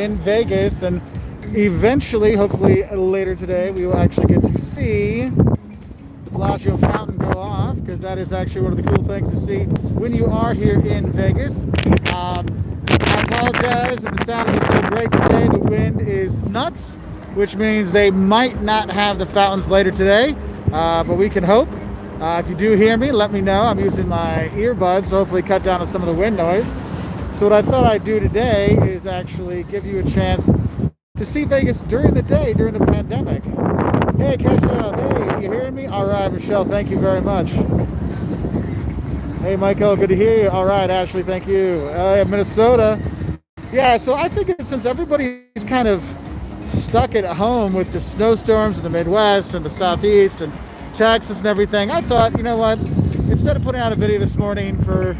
in Vegas, and eventually, hopefully later today, we will actually get to see the Bellagio fountain go off, because that is actually one of the cool things to see when you are here in Vegas. I apologize if the sound is so great today. The wind is nuts, which means they might not have the fountains later today, but we can hope. If you do hear me, let me know. I'm using my earbuds to hopefully cut down on some of the wind noise. So what I thought I'd do today is actually give you a chance to see Vegas during the day, during the pandemic. Hey, Kesha, hey, you hearing me? All right, Michelle, thank you very much. Hey, Michael, good to hear you. All right, Ashley, thank you. Minnesota. Yeah, so I figured since everybody's kind of stuck at home with the snowstorms in the Midwest and the Southeast and Texas and everything, I thought, you know what, instead of putting out a video this morning for,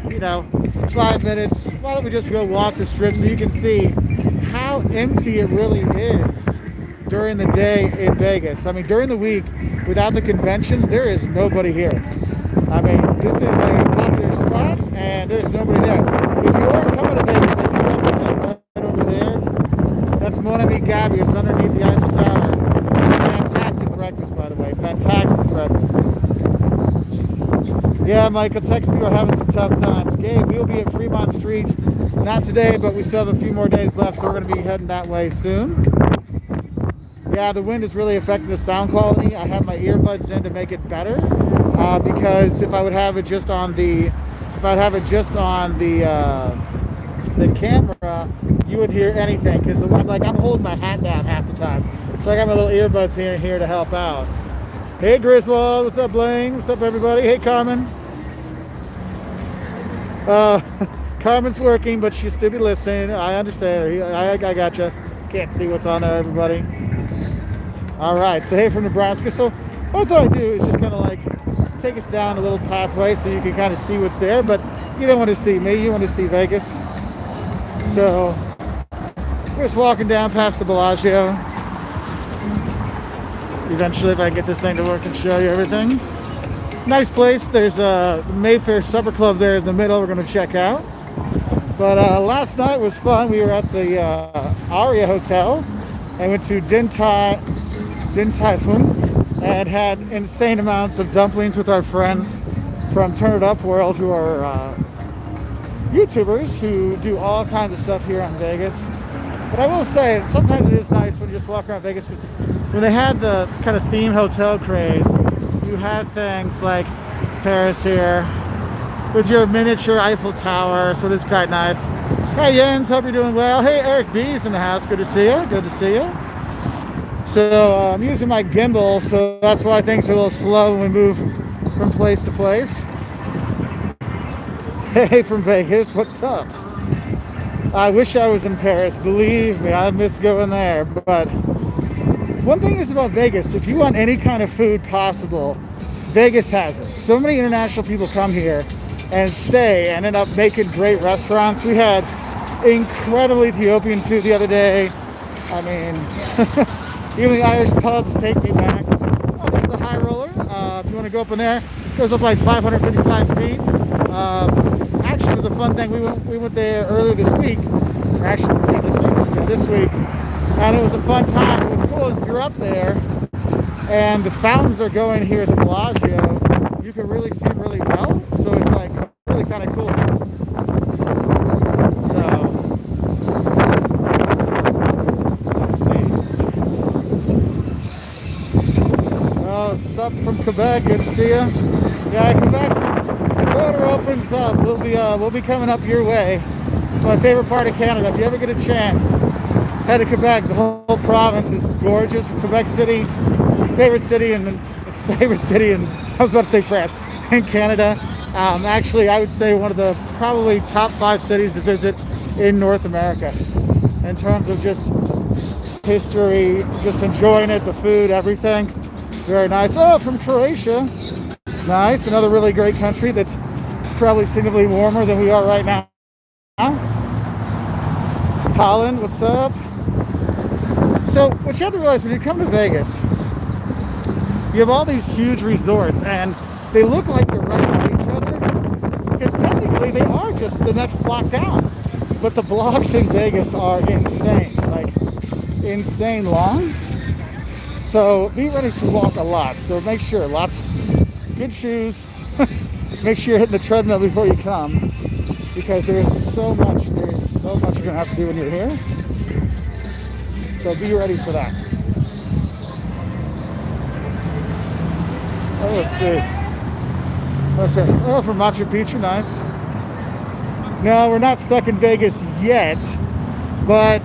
5 minutes, why don't we just go walk the strip so you can see how empty it really is during the day in Vegas. I mean, during the week, without the conventions, there is nobody here. I mean, this is a popular spot, and there's nobody there. If you are coming to Vegas, like right over there, that's Mon Ami Gabby. It's underneath the Eiffel Tower. Fantastic breakfast, by the way. Fantastic breakfast. Yeah, Michael, Texas people are having some tough times. Gabe, we'll be at Fremont Street. Not today, but we still have a few more days left, so we're going to be heading that way soon. Yeah, the wind is really affecting the sound quality. I have my earbuds in to make it better, because if I would have it just on the, the camera, you wouldn't hear anything, because I'm holding my hat down half the time. So I got my little earbuds here to help out. Hey Griswold, what's up Blaine? What's up everybody? Hey Carmen. Carmen's working, but she'll still be listening. I understand. I gotcha. Can't see what's on there, everybody. All right, so hey from Nebraska. So what I thought I'd do is just kind of like take us down a little pathway so you can kind of see what's there, but you don't want to see me, you want to see Vegas. So we're just walking down past the Bellagio. Eventually, if I can get this thing to work and show you everything. Nice place. There's the Mayfair Supper Club there in the middle we're going to check out. But last night was fun. We were at the Aria Hotel and went to Din Tai Fung and had insane amounts of dumplings with our friends from Turn It Up World, who are YouTubers who do all kinds of stuff here in Vegas. But I will say, sometimes it is nice when you just walk around Vegas, because when they had the kind of theme hotel craze, you had things like Paris here with your miniature Eiffel Tower, so it is quite nice. Hey Jens, hope you're doing well. Hey, Eric B's in the house, good to see you, good to see you. So I'm using my gimbal, so that's why things are a little slow when we move from place to place. Hey from Vegas, what's up? I wish I was in Paris, believe me, I miss going there. But one thing is about Vegas, if you want any kind of food possible, Vegas has it. So many international people come here and stay and end up making great restaurants. We had incredible Ethiopian food the other day. I mean, even the Irish pubs take me back. Oh, there's the High Roller. If you want to go up in there, it goes up like 555 feet. Actually, it was a fun thing. We went there earlier this week. Actually, this week. And it was a fun time. What's cool is if you're up there and the fountains are going here at the Bellagio, you can really see them really well. So it's like really kind of cool. So let's see. Oh, sup from Quebec. Good to see you. Yeah, Quebec. The border opens up. We'll be coming up your way. It's my favorite part of Canada. If you ever get a chance, head to Quebec. The whole province is gorgeous. Quebec City, favorite city, and favorite city in, I was about to say France, in Canada. Actually, I would say one of the probably top 5 cities to visit in North America in terms of just history, just enjoying it, the food, everything. Very nice. Oh, from Croatia. Nice. Another really great country that's probably significantly warmer than we are right now. Holland, what's up? So what you have to realize when you come to Vegas, you have all these huge resorts and they look like they're right by each other, because technically they are just the next block down. But the blocks in Vegas are insane. Like insane long. So be ready to walk a lot. So make sure, lots good shoes. Make sure you're hitting the treadmill before you come, because there's so much you're gonna have to do when you're here. So be ready for that. Oh, let's see. Oh, from Machu Picchu, nice. No, we're not stuck in Vegas yet, but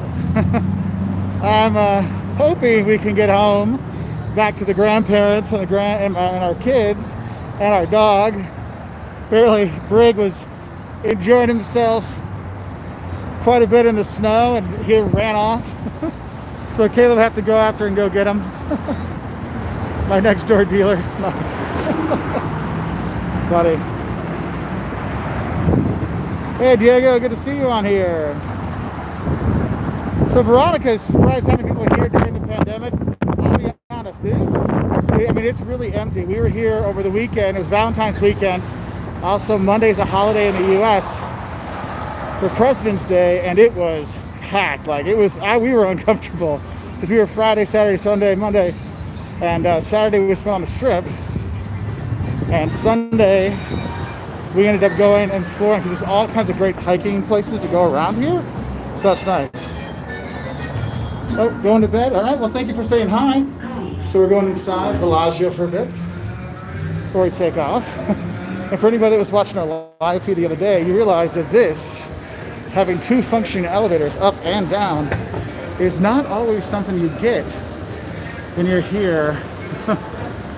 I'm hoping we can get home back to the grandparents and our kids and our dog. Apparently, Brig was enjoying himself quite a bit in the snow, and he ran off. So Caleb will have to go after and go get him. My next door dealer. Nice. Buddy. Hey Diego, good to see you on here. So Veronica is surprised how many people are here during the pandemic. I'll be honest, it's really empty. We were here over the weekend. It was Valentine's weekend. Also, Monday's a holiday in the US for President's Day, and it was packed. Like, we were uncomfortable because we were Friday, Saturday, Sunday, Monday, and Saturday we spent on the Strip, and Sunday we ended up going and exploring because there's all kinds of great hiking places to go around here. So that's nice. Oh, going to bed? All right, well, thank you for saying hi. So we're going inside Bellagio for a bit before we take off. And for anybody that was watching our live feed the other day, you realize that this, having two functioning elevators up and down, is not always something you get when you're here.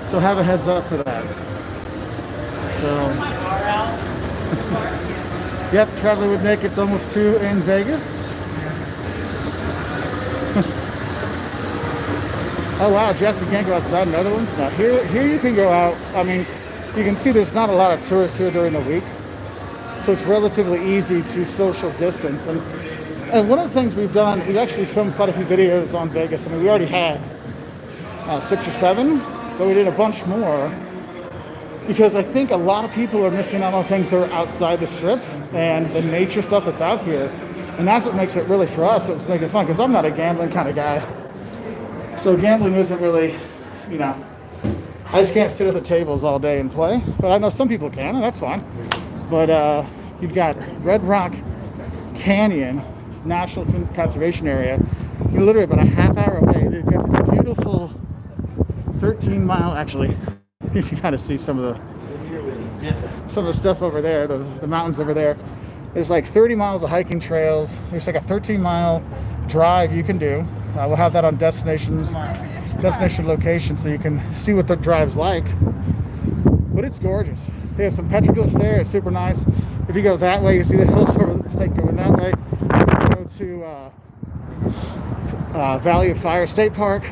So have a heads up for that. So, yep, traveling with Nick, it's almost 2 in Vegas. Oh wow, Jess, you can't go outside in Netherlands? Now here you can go out. I mean, you can see there's not a lot of tourists here during the week, so it's relatively easy to social distance. And one of the things we've done, we actually filmed quite a few videos on Vegas. I mean, we already had 6 or 7, but we did a bunch more because I think a lot of people are missing out on things that are outside the Strip and the nature stuff that's out here. And that's what makes it really, for us, it's making it fun, because I'm not a gambling kind of guy. So gambling isn't really, I just can't sit at the tables all day and play. But I know some people can, and that's fine. But you've got Red Rock Canyon National Conservation Area. You're literally about a half hour away. They've got this beautiful 13-mile, actually, you can kind of see some of the stuff over there, the mountains over there. There's like 30 miles of hiking trails. There's like a 13-mile drive you can do. We'll have that on destination location so you can see what the drive's like. But it's gorgeous. They have some petroglyphs there. It's super nice. If you go that way, you see the hills over like going that way. You go to Valley of Fire State Park.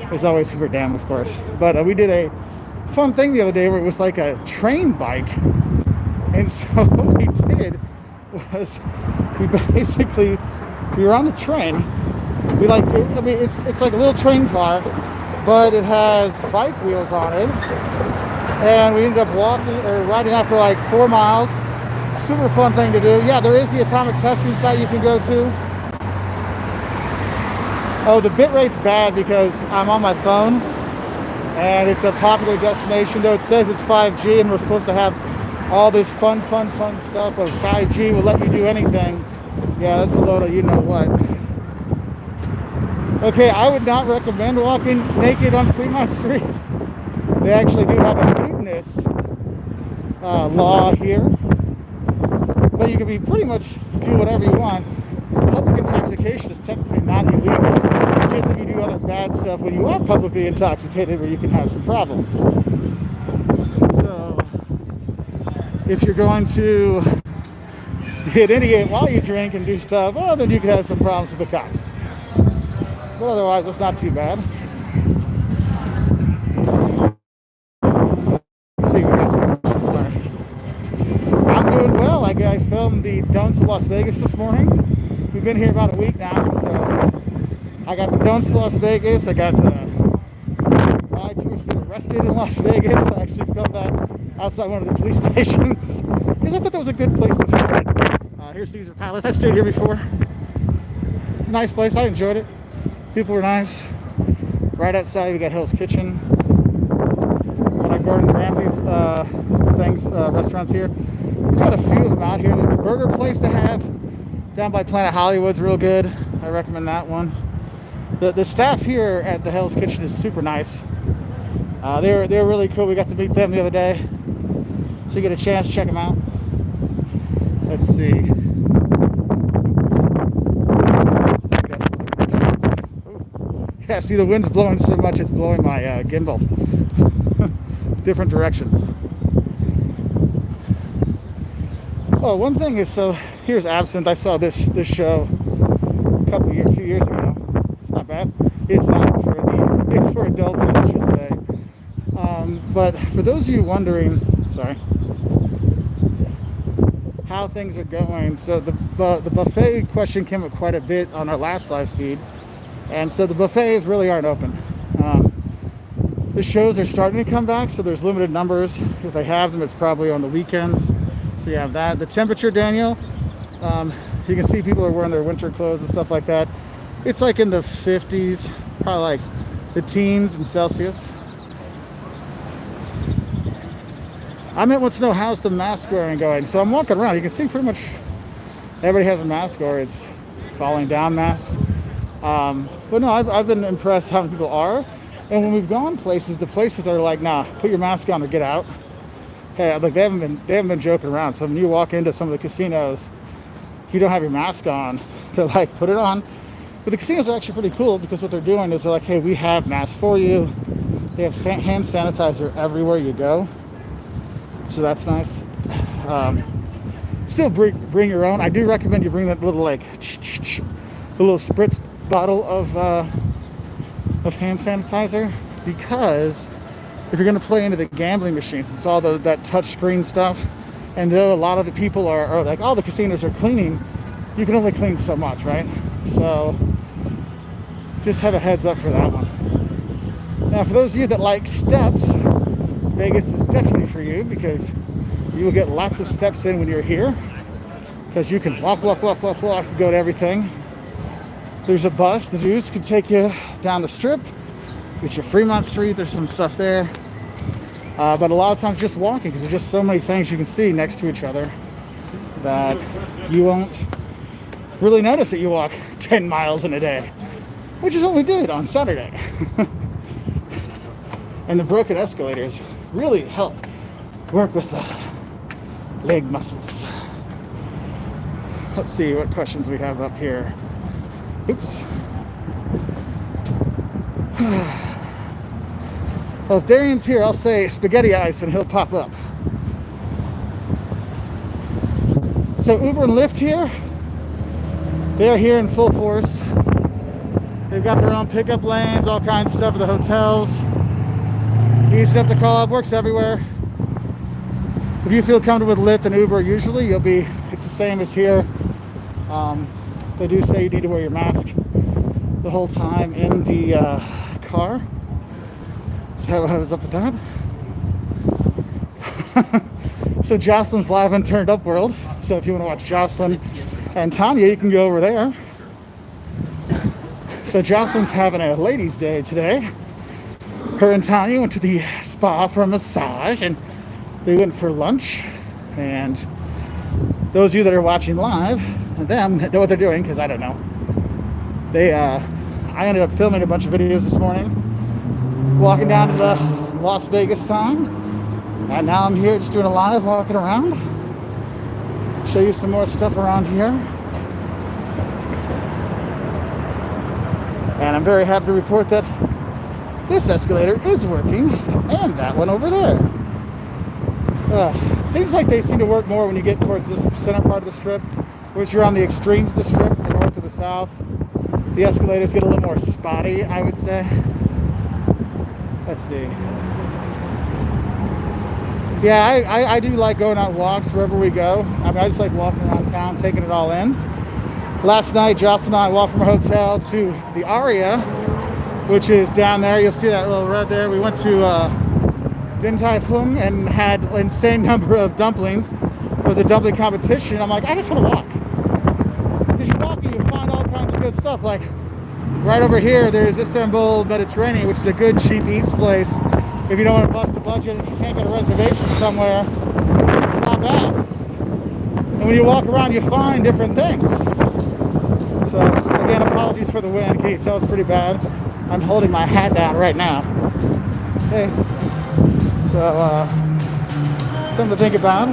There's always Hoover Dam, of course. But we did a fun thing the other day where it was like a train bike. And so what we did was we were on the train. It's like a little train car, but it has bike wheels on it. And we ended up riding that for like 4 miles. Super fun thing to do. Yeah, there is the atomic testing site you can go to. Oh, the bit rate's bad because I'm on my phone and it's a popular destination, though it says it's 5G and we're supposed to have all this fun stuff of 5G will let you do anything. Yeah, that's a load of you know what. Okay, I would not recommend walking naked on Fremont Street. They actually do have a lewdness law here, but you can pretty much do whatever you want. Public intoxication is technically not illegal, just if you do other bad stuff when you are publicly intoxicated, where you can have some problems. So, if you're going to get inebriated while you drink and do stuff, well, then you can have some problems with the cops. But otherwise, it's not too bad. Let's see, we got some questions. Sorry. I'm doing well. I filmed the Don'ts of Las Vegas this morning. We've been here about a week now, so I got the Don'ts of Las Vegas. I got the why tourists get arrested in Las Vegas. I actually filmed that outside one of the police stations because I thought that was a good place to film it. Here's Caesar Palace. I stayed here before. Nice place. I enjoyed it. People are nice. Right outside, we got Hill's Kitchen. One of Gordon Ramsay's restaurants here. He's got a few of them out here. The burger place they have down by Planet Hollywood's real good. I recommend that one. The staff here at the Hell's Kitchen is super nice. They're really cool. We got to meet them the other day, so you get a chance to check them out. Let's see. Yeah, see, the wind's blowing so much it's blowing my gimbal different directions. Oh, one thing is, so here's Absinthe. I saw this show a few years ago. It's not bad. It's not for it's for adults, I should say. But for those of you wondering, sorry, how things are going, so the buffet question came up quite a bit on our last live feed, and so the buffets really aren't open. The shows are starting to come back, so there's limited numbers. If they have them, it's probably on the weekends. So you have that. The temperature, Daniel, you can see people are wearing their winter clothes and stuff like that. It's like in the 50s, probably like the teens in Celsius. I meant wants to know how's the mask wearing going. So I'm walking around. You can see pretty much everybody has a mask, or it's falling down masks. But no, I've been impressed how many people are. And when we've gone places, the places that are like, nah, put your mask on or get out. Hey, like they haven't been joking around. So when you walk into some of the casinos, if you don't have your mask on, they're like, put it on. But the casinos are actually pretty cool, because what they're doing is they're like, hey, we have masks for you. They have hand sanitizer everywhere you go. So that's nice. Still bring your own. I do recommend you bring that little the little spritz bottle of hand sanitizer, because if you're going to play into the gambling machines, it's all that touch screen stuff, and though a lot of the people are like, all the casinos are cleaning, you can only clean so much, right? So just have a heads up for that one. Now, for those of you that like steps, Vegas is definitely for you, because you will get lots of steps in when you're here, because you can walk to go to everything. There's a bus, the Jews can take you down the strip, get you Fremont Street, there's some stuff there. But a lot of times just walking, because there's just so many things you can see next to each other that you won't really notice that you walk 10 miles in a day, which is what we did on Saturday. And the broken escalators really help work with the leg muscles. Let's see what questions we have up here. Oops. Well, if Darian's here, I'll say spaghetti ice and he'll pop up. So Uber and Lyft here, they're here in full force. They've got their own pickup lanes, all kinds of stuff at the hotels. Easy enough to call up, works everywhere. If you feel comfortable with Lyft and Uber, usually it's the same as here. They do say you need to wear your mask the whole time in the car. So I was up with that. So Jocelyn's live on Turned Up World. So if you want to watch Jocelyn and Tanya, you can go over there. So Jocelyn's having a ladies' day today. Her and Tanya went to the spa for a massage, and they went for lunch. And those of you that are watching live, them know what they're doing, because I don't know. I ended up filming a bunch of videos this morning, walking down to the Las Vegas sign, and now I'm here just doing a live, walking around, show you some more stuff around here. And I'm very happy to report that this escalator is working, and that one over there. Seems like they seem to work more when you get towards this center part of the strip, whereas you're on the extremes of the strip, the north or the south. The escalators get a little more spotty, I would say. Let's see. Yeah, I do like going on walks wherever we go. I mean, I just like walking around town, taking it all in. Last night, Jocelyn and I walked from our hotel to the Aria, which is down there. You'll see that little red there. We went to Din Tai Fung and had an insane number of dumplings. It was a dumpling competition. I'm like, I just want to walk. Because you walk and you find all kinds of good stuff. Like, Right over here, there's Istanbul Mediterranean, which is a good cheap eats place. If you don't want to bust a budget and you can't get a reservation somewhere, it's not bad. And when you walk around, you find different things. So again, apologies for the wind. Can you tell it's pretty bad? I'm holding my hat down right now. Hey. So something to think about.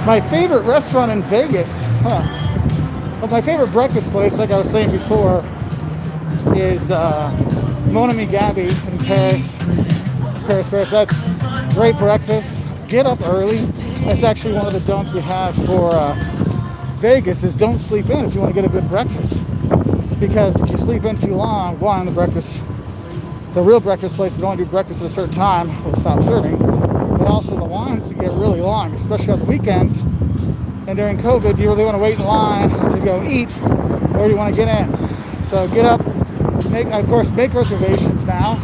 My favorite restaurant in Vegas, well, my favorite breakfast place, like I was saying before, is Mon Ami Gabi in Paris. Paris. That's great breakfast. Get up early. That's actually one of the don'ts we have for Vegas, is don't sleep in if you want to get a good breakfast. Because if you sleep in too long, one, the real breakfast places don't do breakfast at a certain time, will stop serving. But also the lines get really long, especially on the weekends. And during COVID, you really want to wait in line to go eat, or you want to get in. So get up, make reservations now.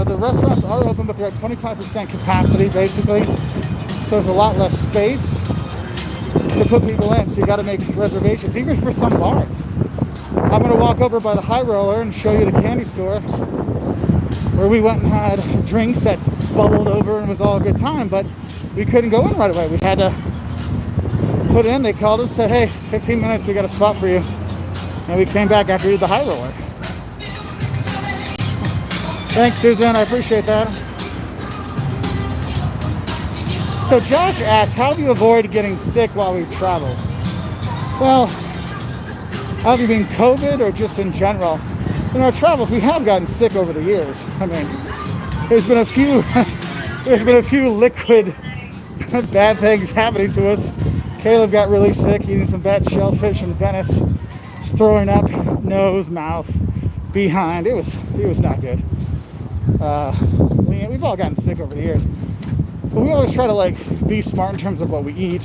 The restaurants are open, but they're at 25% capacity, basically. So there's a lot less space to put people in, so you got to make reservations, even for some bars. I'm going to walk over by the High Roller and show you the candy store, where we went and had drinks that bubbled over and was all a good time, but we couldn't go in right away. We had to put it in. They called us, said, hey, 15 minutes, we got a spot for you. And we came back after we did the High Roller. Thanks, Susan, I appreciate that. So Josh asked, how do you avoid getting sick while we travel? Well, have you mean COVID or just in general? In our travels, we have gotten sick over the years. I mean, there's been a few liquid bad things happening to us. Caleb got really sick eating some bad shellfish in Venice. He's throwing up, nose, mouth, behind. It was not good. We've all gotten sick over the years. But we always try to be smart in terms of what we eat,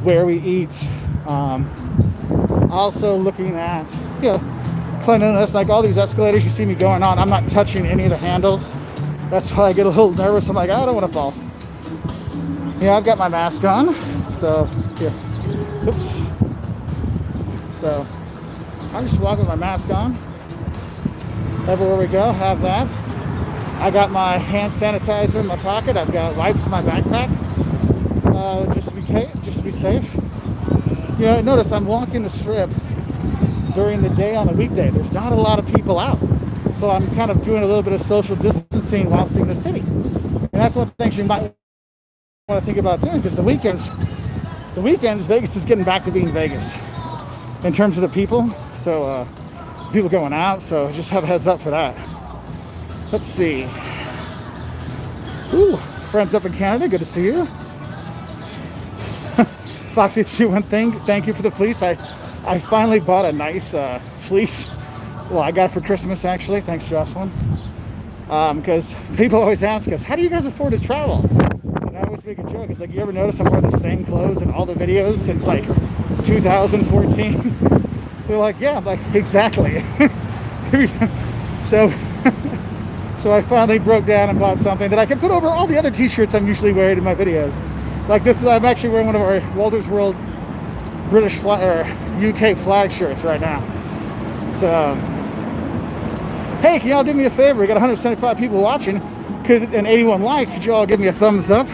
where we eat. Also looking at, cleanliness, like all these escalators you see me going on, I'm not touching any of the handles. That's why I get a little nervous. I'm like, I don't want to fall. Yeah, I've got my mask on, so here. Oops. So I'm just walking with my mask on. Everywhere we go, have that. I got my hand sanitizer in my pocket. I've got wipes in my backpack, just to be safe. Notice I'm walking the strip during the day on a weekday. There's not a lot of people out, so I'm kind of doing a little bit of social distancing while seeing the city. And that's one of the things you might want to think about doing, because the weekends, Vegas is getting back to being Vegas in terms of the people. So people going out. So just have a heads up for that. Let's see. Ooh, friends up in Canada, good to see you. Foxy21 thank you for the fleece. I finally bought a nice fleece. Well, I got it for Christmas, actually. Thanks, Jocelyn. Because people always ask us, how do you guys afford to travel? And I always make a joke. It's like, you ever notice I'm wearing the same clothes in all the videos since 2014? They're like, yeah. I'm like, exactly. So I finally broke down and bought something that I can put over all the other t-shirts I'm usually wearing in my videos. Like this, I'm actually wearing one of our Wolters World British flag, or UK flag shirts right now. So, hey, can y'all do me a favor? We got 175 people watching and 81 likes. Could you all give me a thumbs up?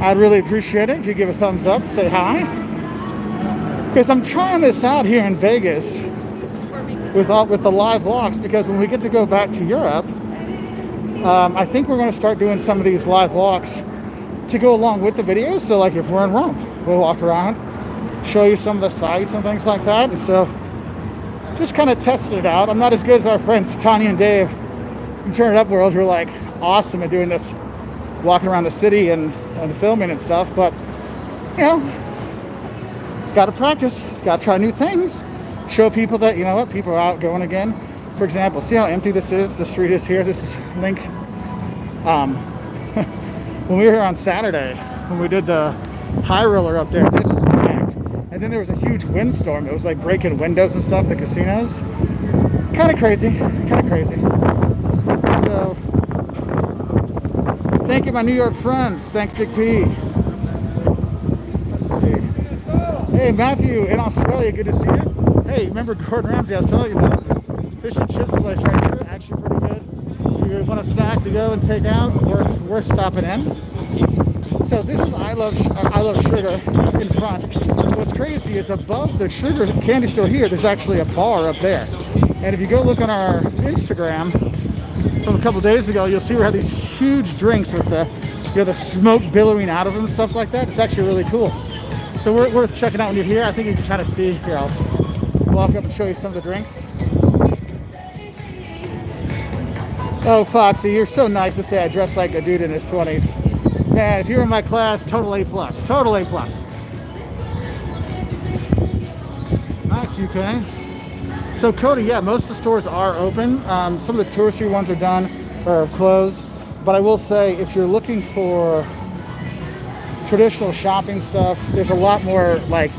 I'd really appreciate it if you give a thumbs up, say hi. Because I'm trying this out here in Vegas with the live vlogs, because when we get to go back to Europe, I think we're going to start doing some of these live vlogs to go along with the videos. So like if we're in Rome, we'll walk around, show you some of the sites and things like that. And so just kind of testing it out. I'm not as good as our friends Tanya and Dave in Turn It Up World, who are like awesome at doing this, walking around the city and filming and stuff. But got to practice, got to try new things, show people that, people are out going again. For example, see how empty this is? The street is here. This is Link. When we were here on Saturday, when we did the high roller up there, this was packed. And then there was a huge windstorm. It was like breaking windows and stuff, the casinos. Kind of crazy. So, thank you, my New York friends. Thanks, Dick P. Let's see. Hey, Matthew in Australia, good to see you. Hey, remember Gordon Ramsay I was telling you about? Fish and chips place right here, actually pretty good. If you want a snack to go and take out, worth stopping in. So this is I Love Sugar in front. What's crazy is above the sugar candy store here, there's actually a bar up there. And if you go look on our Instagram from a couple days ago, you'll see we have these huge drinks with the, you know, the smoke billowing out of them and stuff like that. It's actually really cool. So we're worth checking out when you're here. I think you can kind of see. Here, I'll walk up and show you some of the drinks. Oh, Foxy, you're so nice to say I dress like a dude in his 20s. Man, if you were in my class, total A+. Total A+. Nice, UK. So, Cody, yeah, most of the stores are open. Some of the touristy ones are done or have closed. But I will say, if you're looking for traditional shopping stuff, there's a lot more, like,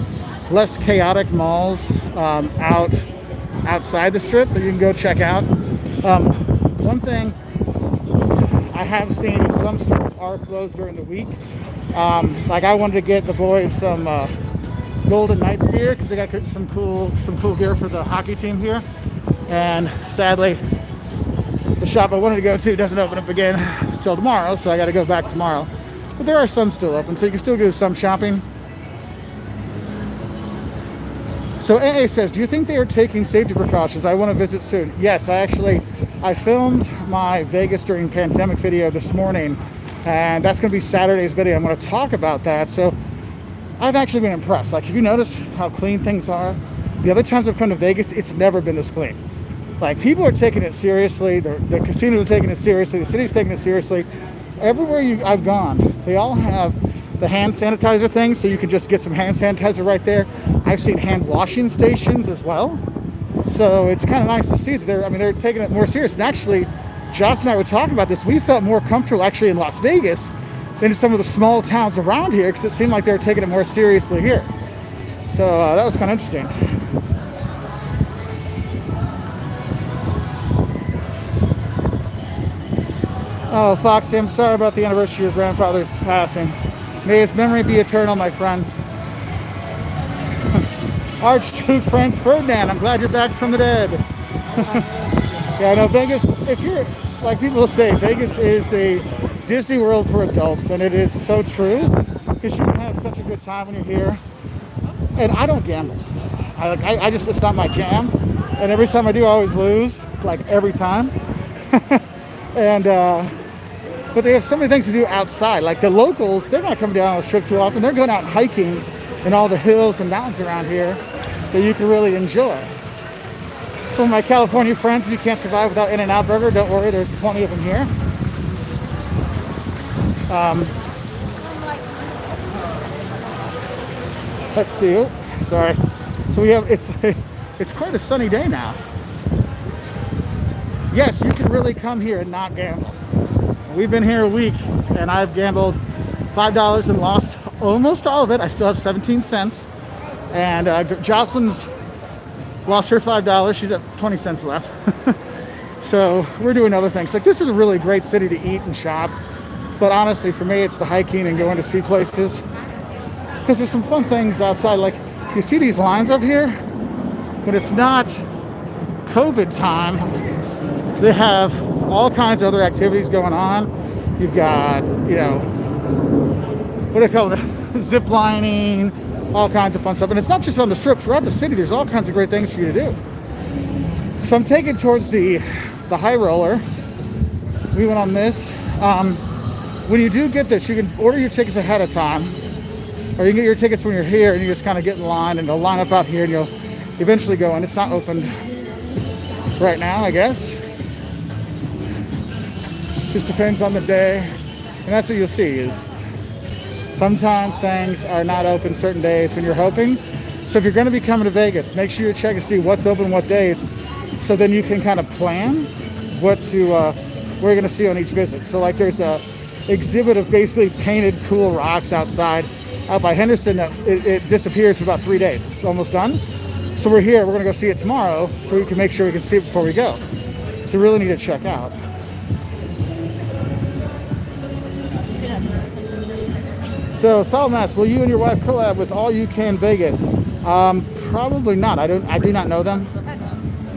less chaotic malls outside the strip that you can go check out. One thing I have seen is some stores are closed during the week. Like I wanted to get the boys some Golden Knights gear because they got some cool gear for the hockey team here. And sadly, the shop I wanted to go to doesn't open up again until tomorrow, so I got to go back tomorrow. But there are some still open, so you can still do some shopping. So AA says, do you think they are taking safety precautions? I want to visit soon. Yes, I filmed my Vegas during pandemic video this morning, and that's going to be Saturday's video. I'm going to talk about that. So I've actually been impressed. Like, have you noticed how clean things are? The other times I've come to Vegas, it's never been this clean. Like, people are taking it seriously. The casinos are taking it seriously. The city's taking it seriously. Everywhere I've gone, they all have the hand sanitizer thing, so you can just get some hand sanitizer right there. I've seen hand washing stations as well. So it's kind of nice to see that they're taking it more serious. And actually, Jocelyn and I were talking about this. We felt more comfortable actually in Las Vegas than in some of the small towns around here because it seemed like they were taking it more seriously here. So that was kind of interesting. Oh, Foxy, I'm sorry about the anniversary of your grandfather's passing. May his memory be eternal, my friend. Archduke Franz Ferdinand, I'm glad you're back from the dead. Yeah, I know Vegas, if you're, like people say, Vegas is a Disney World for adults, and it is so true, because you can have such a good time when you're here. And I don't gamble. I just, it's not my jam. And every time I do, I always lose, like every time. And, but they have so many things to do outside. Like the locals, they're not coming down on the strip too often. They're going out hiking in all the hills and mountains around here that you can really enjoy. Some of my California friends, you can't survive without In-N-Out Burger. Don't worry, there's plenty of them here. Let's see. Oh, sorry. So we have, it's quite a sunny day now. Yes, you can really come here and not gamble. We've been here a week and I've gambled $5 and lost almost all of it. I still have 17 cents. And Jocelyn's lost her $5. She's at 20 cents left. So we're doing other things. Like, this is a really great city to eat and shop. But honestly, for me, it's the hiking and going to see places. Because there's some fun things outside. Like, you see these lines up here? When it's not COVID time, they have all kinds of other activities going on. You've got, you know, what do they call it? Zip lining, all kinds of fun stuff. And it's not just on the strip. Throughout the city, there's all kinds of great things for you to do. So I'm taking towards the high roller. We went on this. When you do get this, you can order your tickets ahead of time. Or you can get your tickets when you're here and you just kind of get in line and they'll line up out here and you'll eventually go in. It's not open right now, I guess. Just depends on the day. And that's what you'll see is sometimes things are not open certain days when you're hoping. So if you're going to be coming to Vegas, make sure you check and see what's open what days, so then you can kind of plan what to where you're going to see on each visit. So like there's a exhibit of basically painted cool rocks outside out by Henderson that it disappears for about 3 days. It's almost done. So we're here, we're going to go see it tomorrow so we can make sure we can see it before we go. So we really need to check out. So, Salmas, will you and your wife collab with All You Can Vegas? Probably not. I do not know them,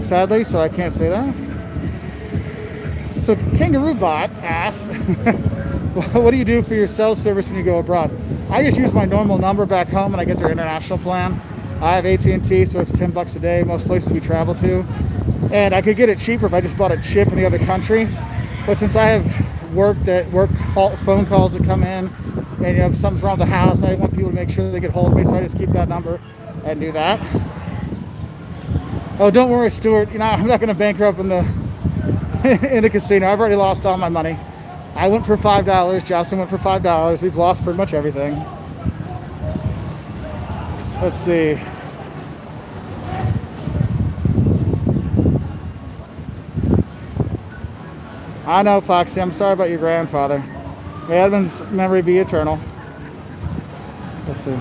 sadly, so I can't say that. So Kangaroo Bot asks, what do you do for your cell service when you go abroad? I just use my normal number back home when I get their international plan. I have AT&T, so it's $10 a day, most places we travel to. And I could get it cheaper if I just bought a chip in the other country. But since I have work phone calls that come in, and you know, if something's wrong with the house, I want people to make sure they get hold of me, so I just keep that number and do that. Oh, don't worry, Stuart. You know, I'm not going to bankrupt in the in the casino. I've already lost all my money. I went for $5. Jocelyn went for $5. We've lost pretty much everything. Let's see. I know, Foxy. I'm sorry about your grandfather. May Edmund's memory be eternal. Let's see.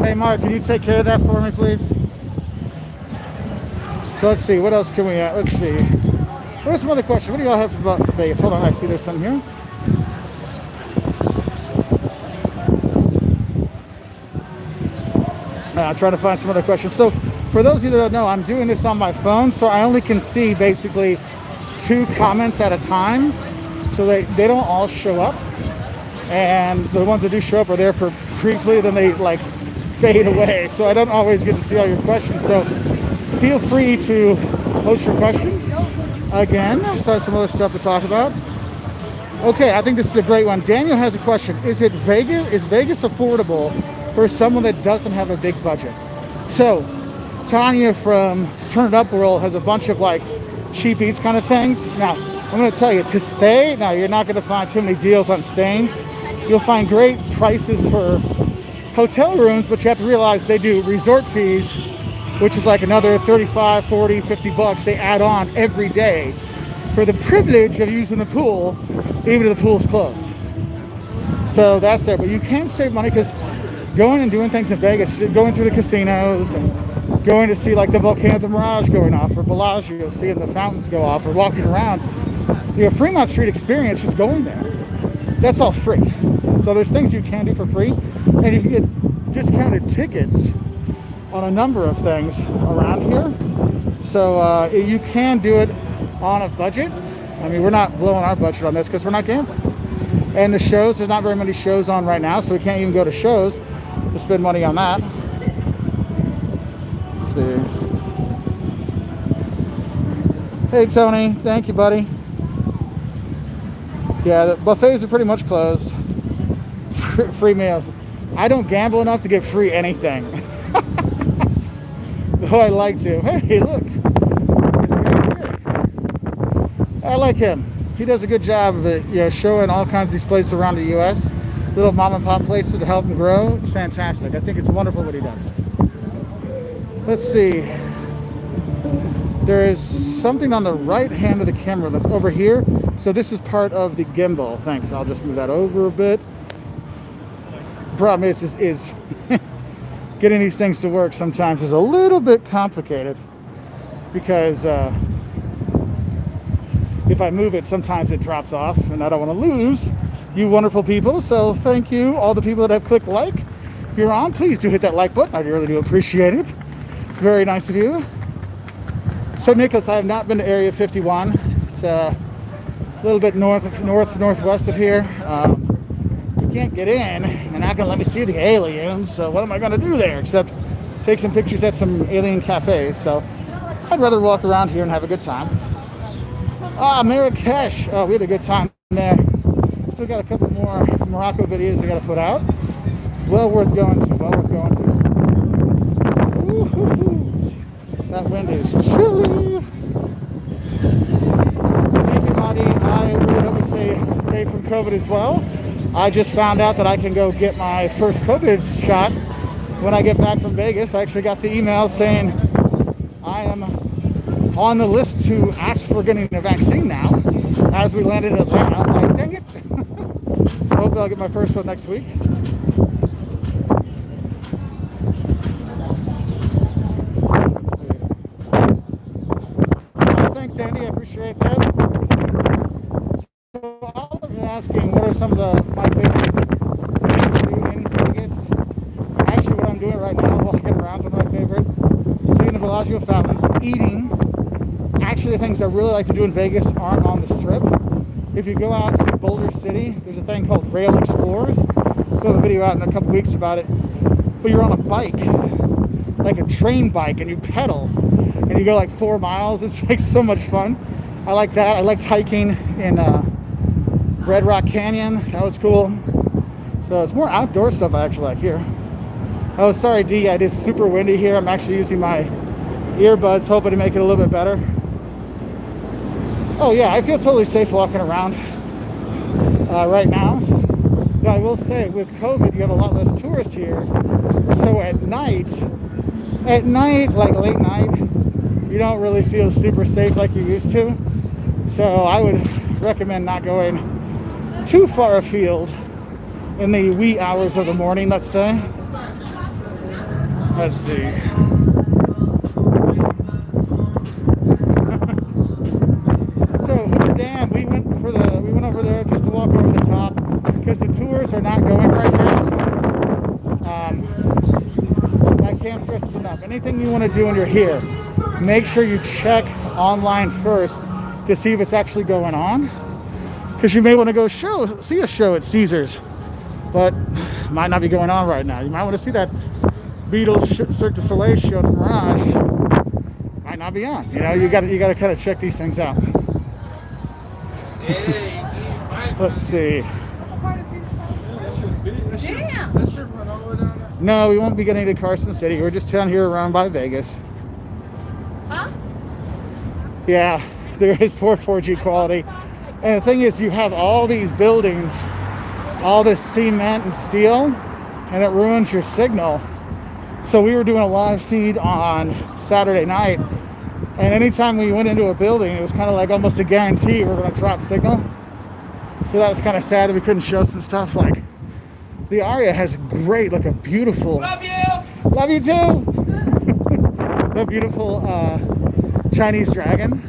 Hey, Mark, can you take care of that for me, please? So let's see. What else can we let's see. What are some other questions? What do y'all have about Vegas? Hold on. I see there's something here. I'm trying to find some other questions. So for those of you that don't know, I'm doing this on my phone, so I only can see basically 2 comments at a time. So they don't all show up. And the ones that do show up are there for briefly, then they like fade away. So I don't always get to see all your questions. So feel free to post your questions. Again, so I have some other stuff to talk about. Okay, I think this is a great one. Daniel has a question. Is Vegas affordable for someone that doesn't have a big budget? So Tanya from Turn It Up World has a bunch of like cheap eats kind of things. Now, I'm going to tell you, to stay, now you're not going to find too many deals on staying. You'll find great prices for hotel rooms, but you have to realize they do resort fees, which is like another 35, 40, 50 bucks they add on every day for the privilege of using the pool, even if the pool's closed. So that's there, but you can save money because going and doing things in Vegas, going through the casinos and going to see like the Volcano de Mirage going off, or Bellagio, seeing the fountains go off, or walking around, you know, Fremont Street experience, just going there. That's all free. So there's things you can do for free, and you can get discounted tickets on a number of things around here. So you can do it on a budget. I mean, we're not blowing our budget on this because we're not gambling. And the shows, there's not very many shows on right now, so we can't even go to shows to spend money on that. Let's see. Hey, Tony. Thank you, buddy. Yeah, the buffets are pretty much closed. Free meals. I don't gamble enough to get free anything. Though I like to. Hey, look. I like him. He does a good job of it, you know, showing all kinds of these places around the U.S. Little mom and pop places to help him grow. It's fantastic. I think it's wonderful what he does. Let's see. There is something on the right hand of the camera that's over here. So this is part of the gimbal. Thanks. I'll just move that over a bit. The problem is getting these things to work sometimes is a little bit complicated because if I move it, sometimes it drops off, and I don't want to lose you wonderful people. So thank you, all the people that have clicked like. If you're on, please do hit that like button. I really do appreciate it. It's very nice of you. So Nicholas, I have not been to Area 51. It's a little bit northwest of here. You can't get in. They're not going to let me see the aliens. So what am I going to do there except take some pictures at some alien cafes? So I'd rather walk around here and have a good time. Marrakesh. Oh, we had a good time there. Still got a couple more Morocco videos I got to put out. Well worth going to. Well worth going to. That wind is chilly. Thank you, Marty. I really hope you stay safe from COVID as well. I just found out that I can go get my first COVID shot when I get back from Vegas. I actually got the email saying I am on the list to ask for getting a vaccine now as we landed in Atlanta. I'm like, dang it. So hopefully I'll get my first one next week. Thanks, Andy. I appreciate that. So I'll be asking what are some of my favorite Bellagio fountains, eating. Actually, the things I really like to do in Vegas aren't on the Strip. If you go out to Boulder City, there's a thing called Rail Explorers. We'll have a video out in a couple weeks about it. But you're on a bike, like a train bike, and you pedal, and you go like 4 miles. It's like so much fun. I like that. I liked hiking in Red Rock Canyon. That was cool. So it's more outdoor stuff I actually like here. Oh, sorry, D. It is super windy here. I'm actually using my earbuds, hoping to make it a little bit better. Oh yeah, I feel totally safe walking around right now. But I will say, with COVID, you have a lot less tourists here. So at night, like late night, you don't really feel super safe like you used to. So I would recommend not going too far afield in the wee hours of the morning, let's say. Let's see. So Hoover Dam, we went over there just to walk over the top because the tours are not going right now. I can't stress it enough. Anything you want to do when you're here, make sure you check online first to see if it's actually going on, because you may want to go see a show at Caesars, but it might not be going on right now. You might want to see that Beatles Cirque du Soleil show at the Mirage. Might not be on. You know, you got to kind of check these things out. Let's see. No, we won't be getting to Carson City. We're just down here around by Vegas. Huh? Yeah, there is poor 4G quality. And the thing is, you have all these buildings, all this cement and steel, and it ruins your signal. So we were doing a live feed on Saturday night, and anytime we went into a building, it was kind of like almost a guarantee we're going to drop signal. So that was kind of sad that we couldn't show some stuff. Like the Aria has great, like a beautiful, love you too, a beautiful Chinese dragon.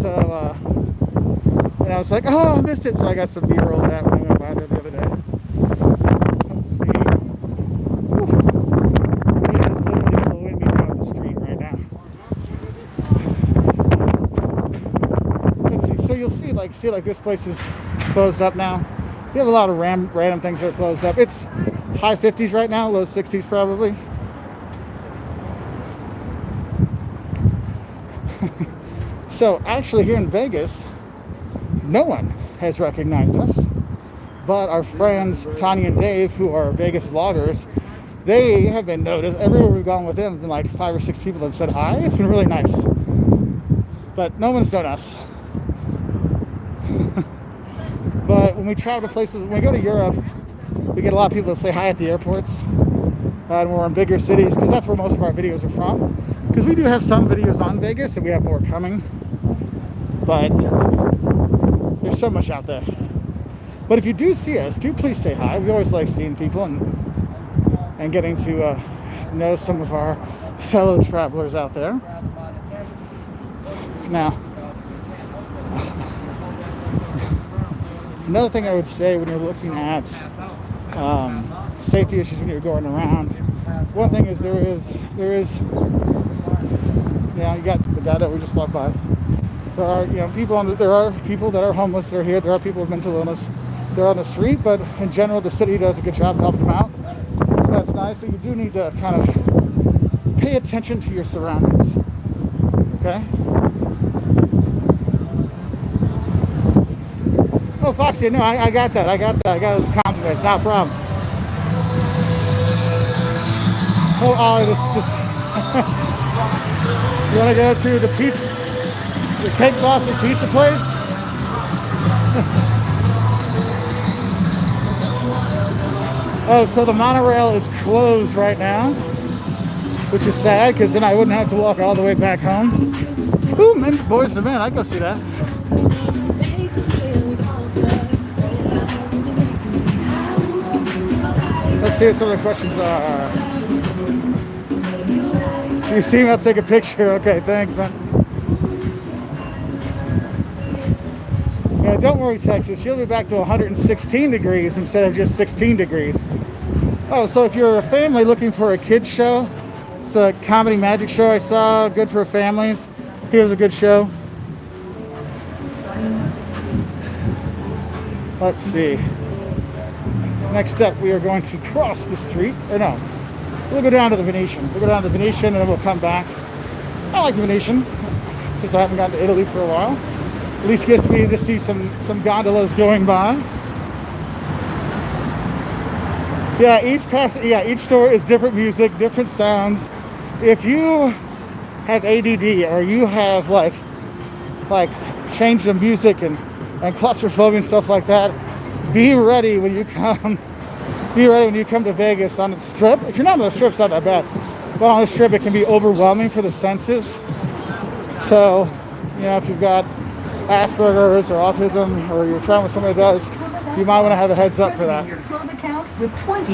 So and I was like, oh, I missed it. So I got some B-roll of that when I went by there the other day. Let's see. Whew. It is literally blowing me down the street right now. So, let's see. So you'll see like this place is closed up now. You have a lot of random things that are closed up. It's high 50s right now, low 60s probably. So actually here in Vegas, no one has recognized us, but our friends Tanya and Dave, who are Vegas vloggers, they have been noticed. Everywhere we've gone with them, it's been like 5 or 6 people that have said hi. It's been really nice, but no one's known us. But when we travel to places, when we go to Europe, we get a lot of people that say hi at the airports, and we're in bigger cities, because that's where most of our videos are from. Because we do have some videos on Vegas, and we have more coming, but there's so much out there. But if you do see us, do please say hi. We always like seeing people and getting to know some of our fellow travelers out there. Now, another thing I would say when you're looking at safety issues when you're going around, one thing is there is, yeah, you got the guy that we just walked by. There are, there are people that are homeless that are here. There are people with mental illness. They're on the street, but in general, the city does a good job helping them out. So that's nice, but you do need to kind of pay attention to your surroundings. Okay? Oh, Foxy, no, I got that. I got those compliments. Not a problem. Oh, Ollie, this you want to go to the Cake Boss and Pizza place? Oh, so the monorail is closed right now, which is sad, because then I wouldn't have to walk all the way back home. Ooh, Boys to Men, I'd go see that. Let's see what some of the questions are. You see me, I'll take a picture. Okay, thanks, man. Yeah, don't worry, Texas. You'll be back to 116 degrees instead of just 16 degrees. Oh, so if you're a family looking for a kids show It's a comedy magic show I saw, good for families. It was a good show. Let's see. Next up, we are going to cross the street. Or no, we'll go down to the Venetian. We'll go down to the Venetian and then we'll come back. I like the Venetian, since I haven't gone to Italy for a while. At least gets me to see some gondolas going by. Yeah, each store is different music, different sounds. If you have ADD or you have like change the music and claustrophobia and stuff like that, be ready when you come. Be ready when you come to Vegas on the Strip. If you're not on the Strip, it's not that bad. But on the Strip, it can be overwhelming for the senses. So, you know, if you've got Asperger's or autism, or you're traveling with somebody that does, you might want to have a heads up for that. Your club account with $20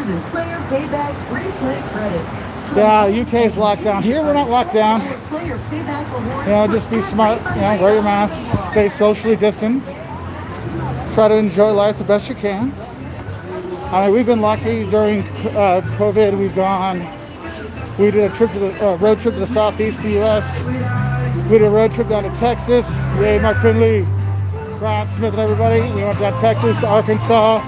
in player payback free play credits. Yeah, UK is locked down. Here we're not locked down. You know, just be smart. You know, wear your mask, stay socially distant. Try to enjoy life the best you can. I mean, we've been lucky during COVID. We did a trip to the road trip to the southeast of the U.S. We did a road trip down to Texas. Yay, Mark Finley, Brian Smith, and everybody. We went down to Texas, Arkansas,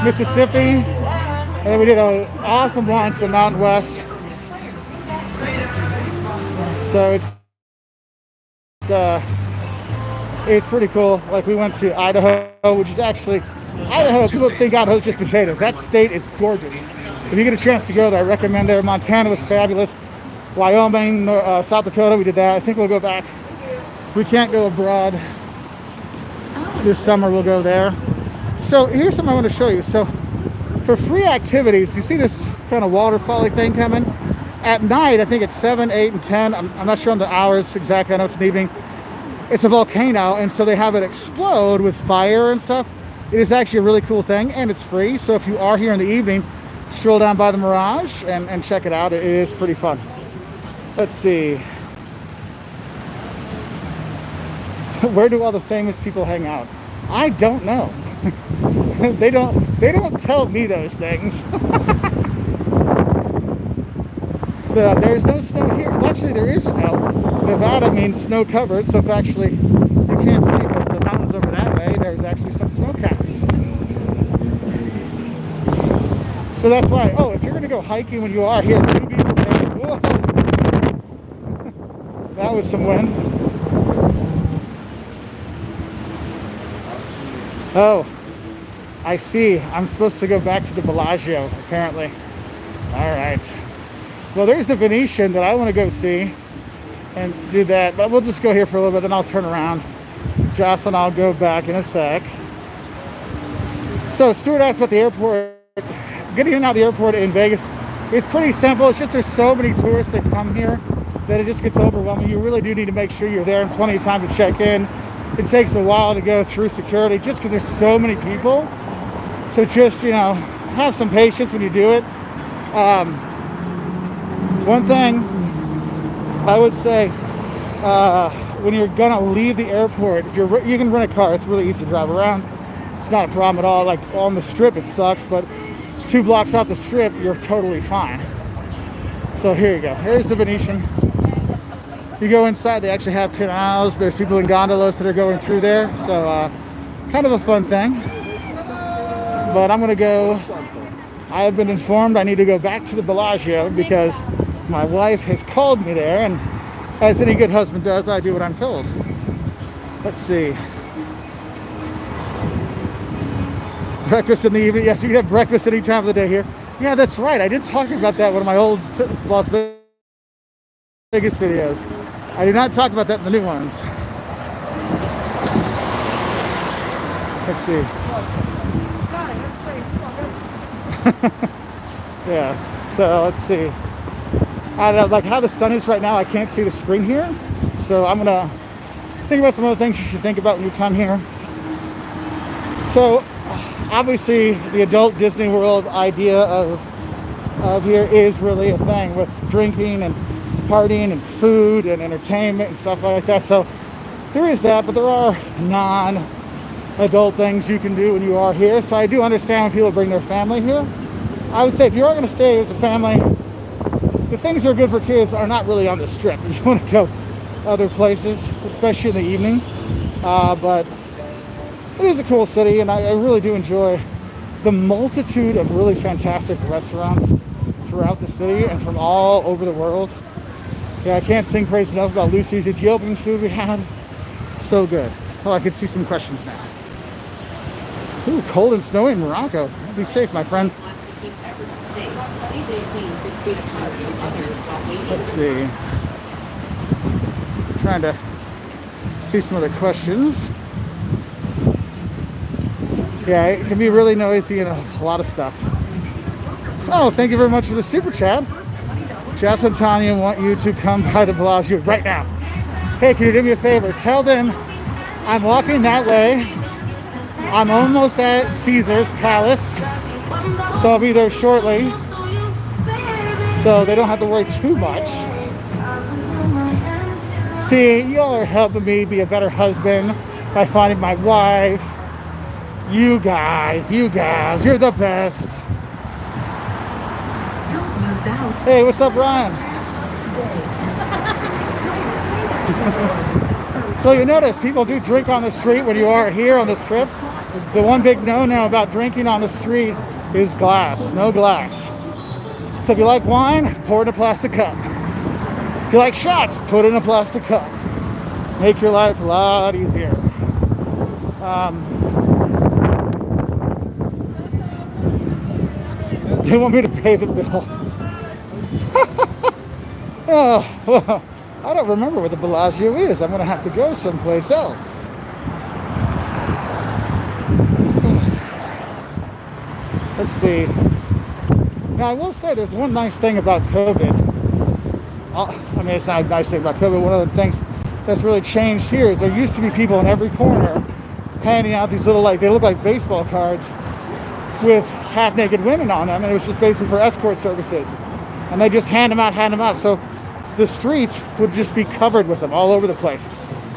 Mississippi, and then we did an awesome one to the Mountain West. So it's pretty cool. Like, we went to Idaho, which is actually Idaho. People think Idaho's just potatoes. That state is gorgeous. If you get a chance to go there, I recommend there. Montana was fabulous. Wyoming, South Dakota, we did that. I think we'll go back. If we can't go abroad this summer, we'll go there. So here's something I want to show you. So for free activities, you see this kind of waterfall thing coming? At night, I think it's 7, 8, and 10. I'm not sure on the hours exactly. I know it's an evening. It's a volcano, and so they have it explode with fire and stuff. It is actually a really cool thing, and it's free. So if you are here in the evening, stroll down by the Mirage and check it out. It is pretty fun. Let's see. Where do all the famous people hang out? I don't know. They don't tell me those things. There's no snow here. Well, actually, there is snow. Nevada means snow covered, so if actually you can't see but the mountains over that way, there's actually some snow caps. So that's why, oh, if you're going to go hiking when you are here, do be prepared. Whoa. That was some wind. Oh, I see. I'm supposed to go back to the Bellagio, apparently. All right. Well, there's the Venetian that I want to go see and do that. But we'll just go here for a little bit, then I'll turn around. Jocelyn, I'll go back in a sec. So, Stuart asked about the airport. Getting in and out of the airport in Vegas is pretty simple. It's just there's so many tourists that come here that it just gets overwhelming. You really do need to make sure you're there in plenty of time to check in. It takes a while to go through security just because there's so many people. So just, you know, have some patience when you do it. One thing I would say, when you're gonna leave the airport, if you can rent a car. It's really easy to drive around. It's not a problem at all. Like on the Strip, it sucks, but 2 blocks off the Strip, you're totally fine. So here you go. Here's the Venetian. You go inside, they actually have canals. There's people in gondolas that are going through there. So kind of a fun thing. But I'm gonna go. I have been informed I need to go back to the Bellagio because my wife has called me there, and as any good husband does, I do what I'm told. Let's see. Breakfast in the evening. Yes, you can have breakfast any time of the day here. Yeah, that's right. I did talk about that in one of my old Las Vegas videos. I did not talk about that in the new ones. Let's see. Yeah, so let's see. I don't know, like how the sun is right now, I can't see the screen here. So I'm gonna think about some other things you should think about when you come here. So obviously the adult Disney World idea of here is really a thing with drinking and partying and food and entertainment and stuff like that. So there is that, but there are non-adult things you can do when you are here. So I do understand when people bring their family here. I would say if you are going to stay as a family, the things that are good for kids are not really on the strip. You want to go other places, especially in the evening. But it is a cool city, and I really do enjoy the multitude of really fantastic restaurants throughout the city and from all over the world. Yeah, I can't sing praise enough about Lucy's Ethiopian food we had. So good. Oh, I can see some questions now. Ooh, cold and snowy in Morocco. Be safe, my friend. Wants to keep everyone safe. Please maintain 6 feet apart from others while waiting. Let's see. Trying to see some other questions. Yeah, it can be really noisy and a lot of stuff. Oh, thank you very much for the super chat. Jocelyn and Tanya want you to come by the Bellagio right now. Hey, can you do me a favor? Tell them I'm walking that way. I'm almost at Caesar's Palace, so I'll be there shortly, so they don't have to worry too much. See, y'all are helping me be a better husband by finding my wife. You guys, you're the best. Hey, what's up, Ryan? So you notice people do drink on the street when you are here on this trip. The one big no-no about drinking on the street is glass, no glass. So if you like wine, pour it in a plastic cup. If you like shots, put it in a plastic cup. Make your life a lot easier. They want me to pay the bill. Oh, well, I don't remember where the Bellagio is. I'm going to have to go someplace else. Let's see. Now, I will say there's one nice thing about COVID. I mean, it's not a nice thing about COVID. One of the things that's really changed here is there used to be people in every corner handing out these little, like, they look like baseball cards with half-naked women on them, and it was just basically for escort services. And they just hand them out. So the streets would just be covered with them all over the place.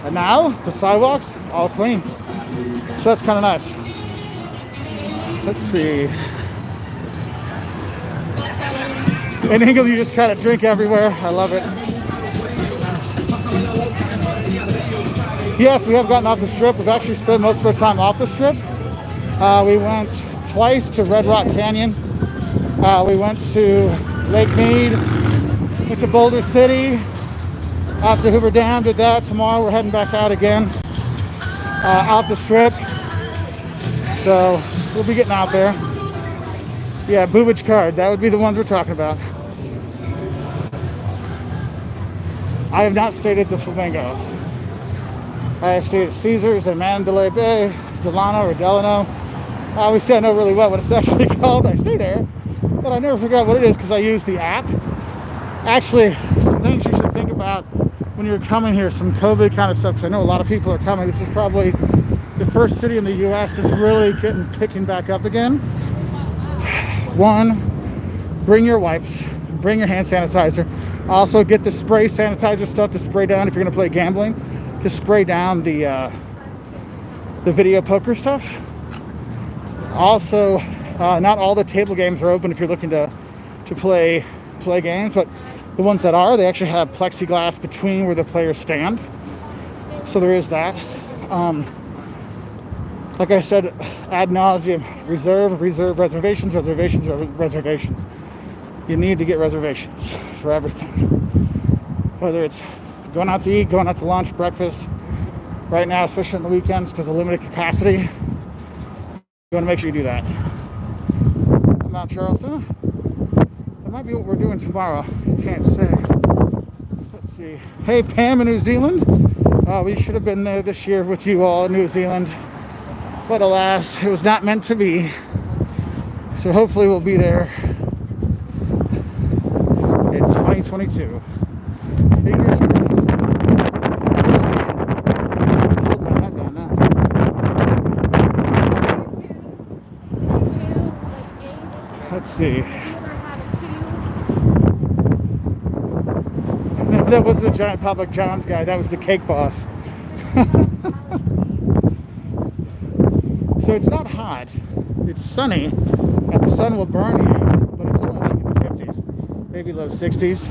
And now the sidewalks all clean. So that's kind of nice. Let's see. In England, you just kind of drink everywhere. I love it. Yes, we have gotten off the strip. We've actually spent most of our time off the strip. We went twice to Red Rock Canyon. We went to Lake Mead. Went to Boulder City. After Hoover Dam, did that. Tomorrow we're heading back out again. Off the strip. So we'll be getting out there. Yeah, boobage card. That would be the ones we're talking about. I have not stayed at the Flamingo. I have stayed at Caesars and Mandalay Bay, Delano or Delano. Obviously, I know really well what it's actually called. I stay there, but I never figure out what it is because I use the app. Actually, some things you should think about when you're coming here, some COVID kind of stuff, because I know a lot of people are coming. This is probably the first city in the U.S. that's really picking back up again. One, bring your wipes, bring your hand sanitizer. Also get the spray sanitizer stuff to spray down if you're going to play gambling. To spray down the video poker stuff. Also, not all the table games are open if you're looking to play games, but the ones that are, they actually have plexiglass between where the players stand. So there is that. Like I said, ad nauseum, reservations. You need to get reservations for everything. Whether it's going out to eat, going out to lunch, breakfast. Right now, especially on the weekends, because of limited capacity, you want to make sure you do that. I'm out Charleston. That might be what we're doing tomorrow. Can't say. Let's see. Hey, Pam in New Zealand. We should have been there this year with you all in New Zealand. But alas, it was not meant to be. So hopefully we'll be there in 2022. Fingers crossed. Hold my head down now. Let's see. No, that wasn't the giant Papa John's guy. That was the cake boss. So it's not hot, it's sunny, and the sun will burn you, but it's only like in the 50s. maybe low 60s.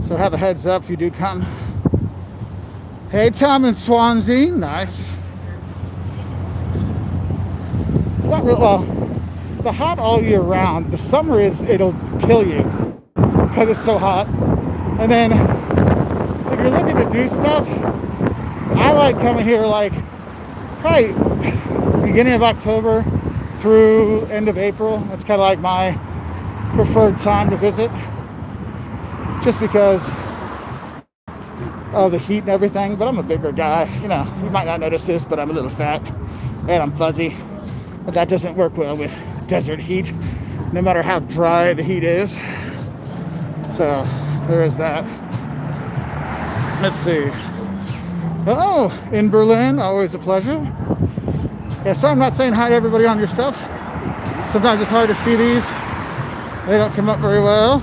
So have a heads up if you do come. Hey, Tom in Swansea, nice. It's not real, well, the hot all year round. The summer it'll kill you because it's so hot. And then if you're looking to do stuff, I like coming here like probably beginning of October through end of April. That's kind of like my preferred time to visit, just because of the heat and everything. But I'm a bigger guy, you know, you might not notice this, but I'm a little fat and I'm fuzzy, but that doesn't work well with desert heat, no matter how dry the heat is. So there is that. Let's see. Oh, in Berlin, always a pleasure. Yeah, so I'm not saying hi to everybody on your stuff. Sometimes it's hard to see these. They don't come up very well.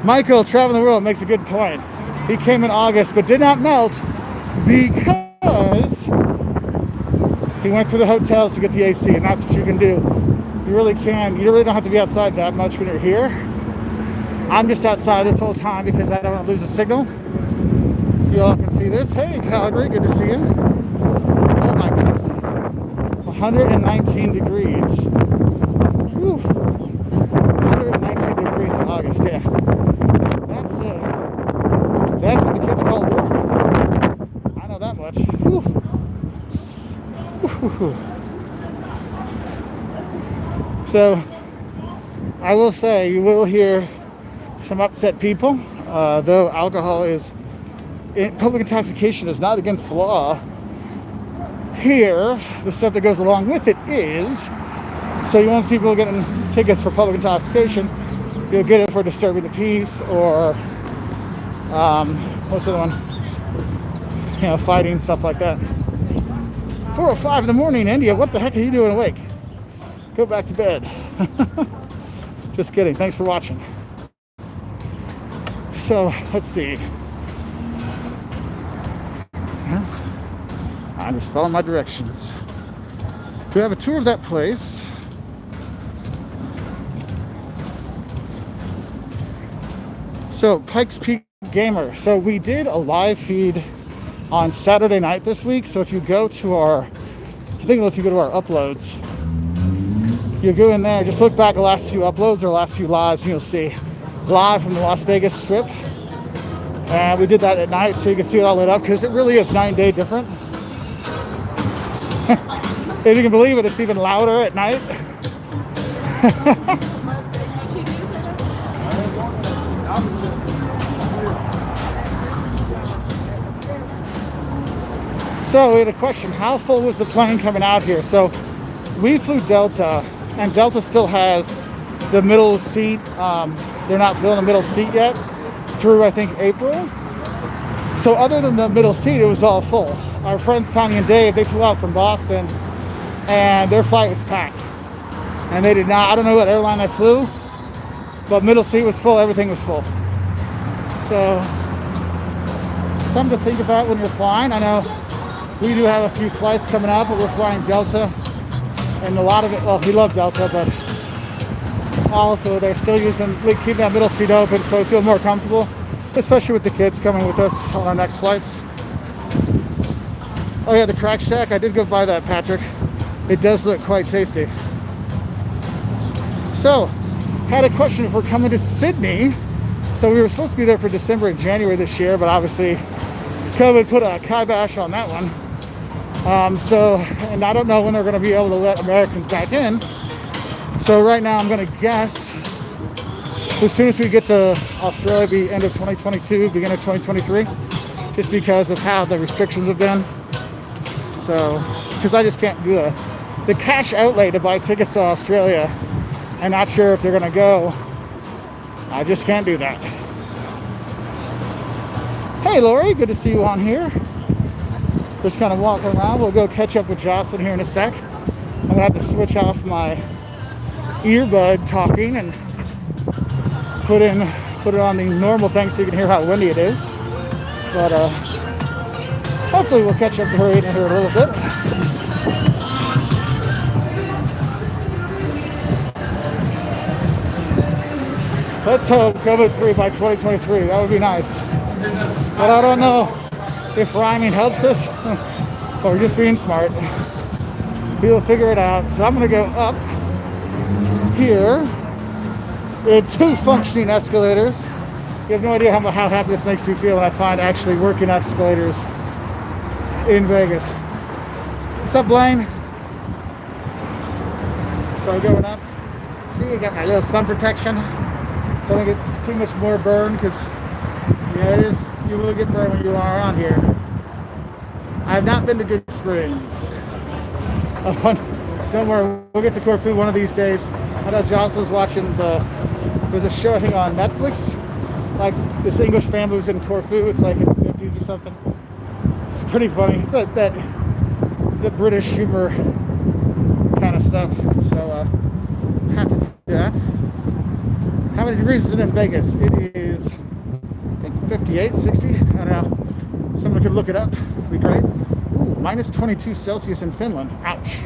Michael, traveling the world, makes a good point. He came in August, but did not melt because he went through the hotels to get the AC, and that's what you can do. You really can. You really don't have to be outside that much when you're here. I'm just outside this whole time because I don't want to lose a signal. So you all can see this. Hey, Calgary, good to see you. Oh my goodness. 119 degrees. Whew. 119 degrees in August, yeah. That's what the kids call warm. I know that much. Whew. Whew. So, I will say, you will hear some upset people, though alcohol public intoxication is not against the law. Here, the stuff that goes along with it is, so you won't see people getting tickets for public intoxication. You'll get it for disturbing the peace, or what's the other one? You know, fighting, stuff like that. 4:05 in the morning, India. What the heck are you doing awake? Go back to bed. Just kidding. Thanks for watching. So let's see. Yeah. I'm just following my directions. We have a tour of that place. So Pikes Peak Gamer. So we did a live feed on Saturday night this week. So if you go to our, I think if you go to our uploads, you go in there, just look back the last few uploads or last few lives, and you'll see live from the Las Vegas Strip. And we did that at night, so you can see it all lit up, because it really is 9 day different. If you can believe it, it's even louder at night. So we had a question, how full was the plane coming out here? So we flew Delta, and Delta still has the middle seat. They're not filling the middle seat yet through, I think, April. So other than the middle seat, it was all full. Our friends Tanya and Dave, they flew out from Boston, and their flight was packed. And they did not, I don't know what airline they flew, but middle seat was full, everything was full. So, something to think about when you're flying. I know we do have a few flights coming up, but we're flying Delta, and a lot of it, well, we love Delta, but also they're still keeping that middle seat open, so I feel more comfortable, especially with the kids coming with us on our next flights. Oh yeah, the Crack Shack, I did go by that, Patrick. It does look quite tasty. So, had a question if we're coming to Sydney. So we were supposed to be there for December and January this year, but obviously COVID put a kibosh on that one. And I don't know when they're going to be able to let Americans back in. So right now I'm going to guess as soon as we get to Australia, be end of 2022, beginning of 2023, just because of how the restrictions have been. So, because I just can't do the cash outlay to buy tickets to Australia. I'm not sure if they're going to go. I just can't do that. Hey Lori, good to see you on here. Just kind of walking around. We'll go catch up with Jocelyn here in a sec. I'm gonna have to switch off my earbud talking and put it on the normal thing so you can hear how windy it is. But hopefully we'll catch up to her in here a little bit. Let's hope COVID-free by 2023. That would be nice. But I don't know if rhyming helps us or just being smart. We'll figure it out. So I'm going to go up here in 2 functioning escalators. You have no idea how happy this makes me feel when I find actually working escalators in Vegas. What's up, Blaine? So going up. See, I got my little sun protection. So I don't get too much more burn, because yeah, it is, you will get burned when you are on here. I have not been to Good Springs. Don't worry, we'll get to Corfu one of these days. I know Jocelyn was watching there's a show I think on Netflix, like this English family was in Corfu. It's like in the 50s or something. It's pretty funny. It's that the British humor kind of stuff. So have to do that. How many degrees is it in Vegas? It is, I think, 58, 60. I don't know. Someone could look it up. It'd be great. Ooh, minus 22 Celsius in Finland. Ouch.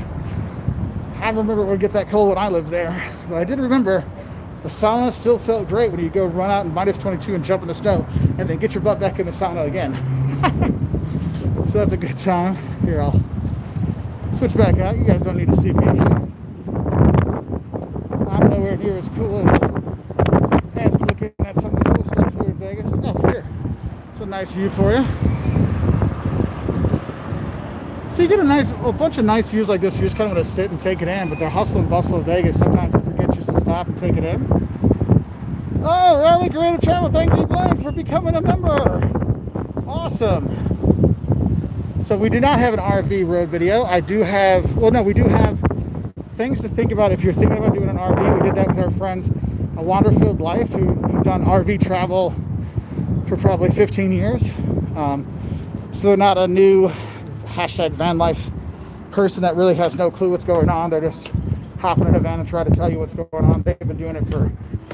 I remember it would get that cold when I lived there. But I did remember the sauna still felt great when you go run out in minus 22 and jump in the snow and then get your butt back in the sauna again. So that's a good time. Here, I'll switch back out. You guys don't need to see me. I'm nowhere near as cool as looking at some of the cool stuff here in Vegas. Oh, here. It's a nice view for you. So you get a bunch of nice views like this. You just kind of want to sit and take it in, but the hustle and bustle of Vegas, sometimes you forget just to stop and take it in. Oh, Riley Creative Channel, thank you, Glenn, for becoming a member. Awesome. So we do not have an RV road video. I do have, well, no, we do have things to think about if you're thinking about doing an RV. We did that with our friends, A Wanderfield Life, who've done RV travel for probably 15 years. So they're not a new hashtag van life person that really has no clue what's going on. They're just hopping in a van and try to tell you what's going on. They've been doing it for